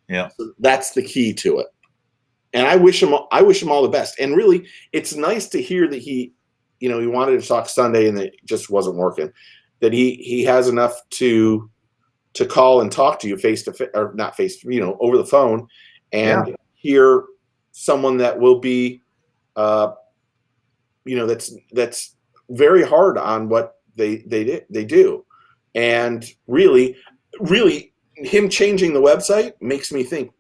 Yeah. So that's the key to it. And I wish him all the best. And really, it's nice to hear that he wanted to talk Sunday and it just wasn't working. That he has enough to call and talk to you face to face, or not face, over the phone, and hear someone that will be, that's very hard on what they do. And really him changing the website makes me think,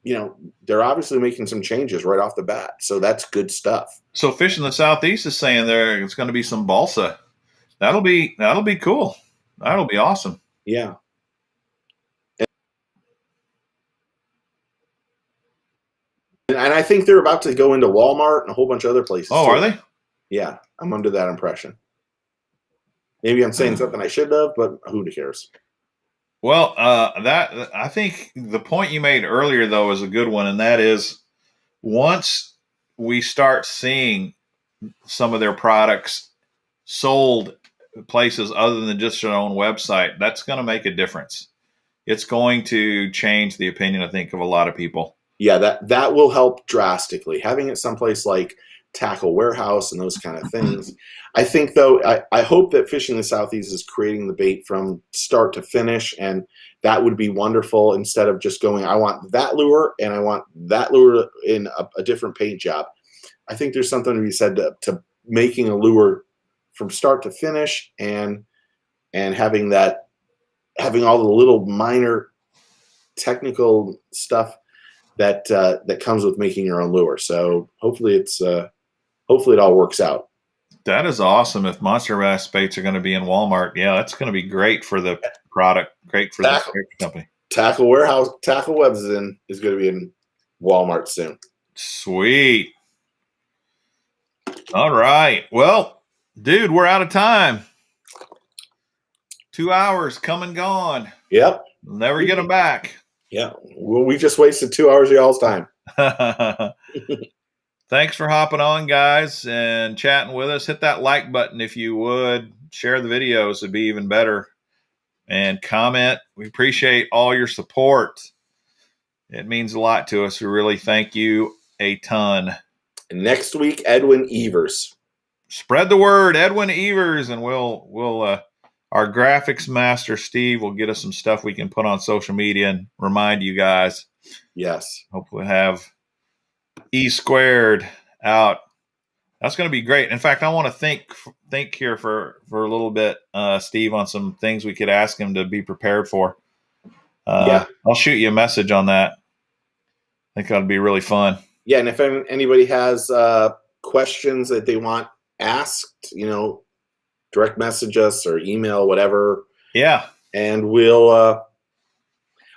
they're obviously making some changes right off the bat. So that's good stuff. So Fish in the Southeast is saying it's going to be some balsa. That'll be cool. That'll be awesome. Yeah. And I think they're about to go into Walmart and a whole bunch of other places. Oh, are they? Yeah, I'm under that impression. Maybe I'm saying something I should have, but who cares? Well, I think the point you made earlier, though, is a good one, and that is once we start seeing some of their products sold places other than just their own website, that's going to make a difference. It's going to change the opinion, I think, of a lot of people. Yeah, that will help drastically. Having it someplace like Tackle Warehouse and those kind of things. I think, though, I hope that Fishing the Southeast is creating the bait from start to finish, and that would be wonderful instead of just going, I want that lure and I want that lure in a different paint job. I think there's something to be said to making a lure from start to finish and having all the little minor technical stuff that comes with making your own lure. So hopefully it all works out. That is awesome. If monster bass baits are going to be in Walmart, that's going to be great for the product, great for the company. Tackle Warehouse, Tackle Webs is going to be in Walmart soon. Sweet. All right. Well, dude, we're out of time. 2 hours come and gone. Yep. We'll never get them back. Yeah. Well, we just wasted 2 hours of y'all's time. Thanks for hopping on, guys, and chatting with us. Hit that like button if you would. Share the videos. It'd be even better. And comment. We appreciate all your support. It means a lot to us. We really thank you a ton. And next week, Edwin Evers. Spread the word, Edwin Evers, and we'll our graphics master, Steve, will get us some stuff we can put on social media and remind you guys. Yes. Hopefully have E squared out. That's going to be great. In fact, I want to think here for a little bit, Steve, on some things we could ask him to be prepared for. I'll shoot you a message on that. I think that'll be really fun. Yeah, and if anybody has questions that they want asked, direct message us or email, whatever. Yeah. And we'll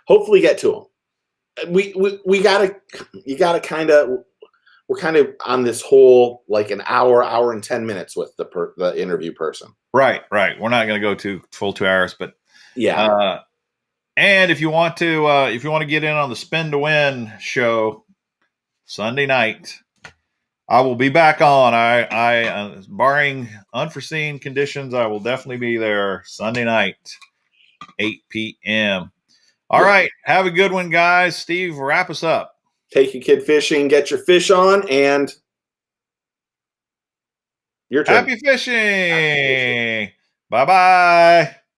hopefully get to them. We gotta we're kind of on this whole like an hour and 10 minutes with the interview person. Right. We're not going to go to full 2 hours, but yeah. And if you want to get in on the Spin to Win show Sunday night, I will be back on. I barring unforeseen conditions, I will definitely be there Sunday night, 8 p.m. All right. Have a good one, guys. Steve, wrap us up. Take your kid fishing, get your fish on, and your turn. Happy fishing. Bye-bye.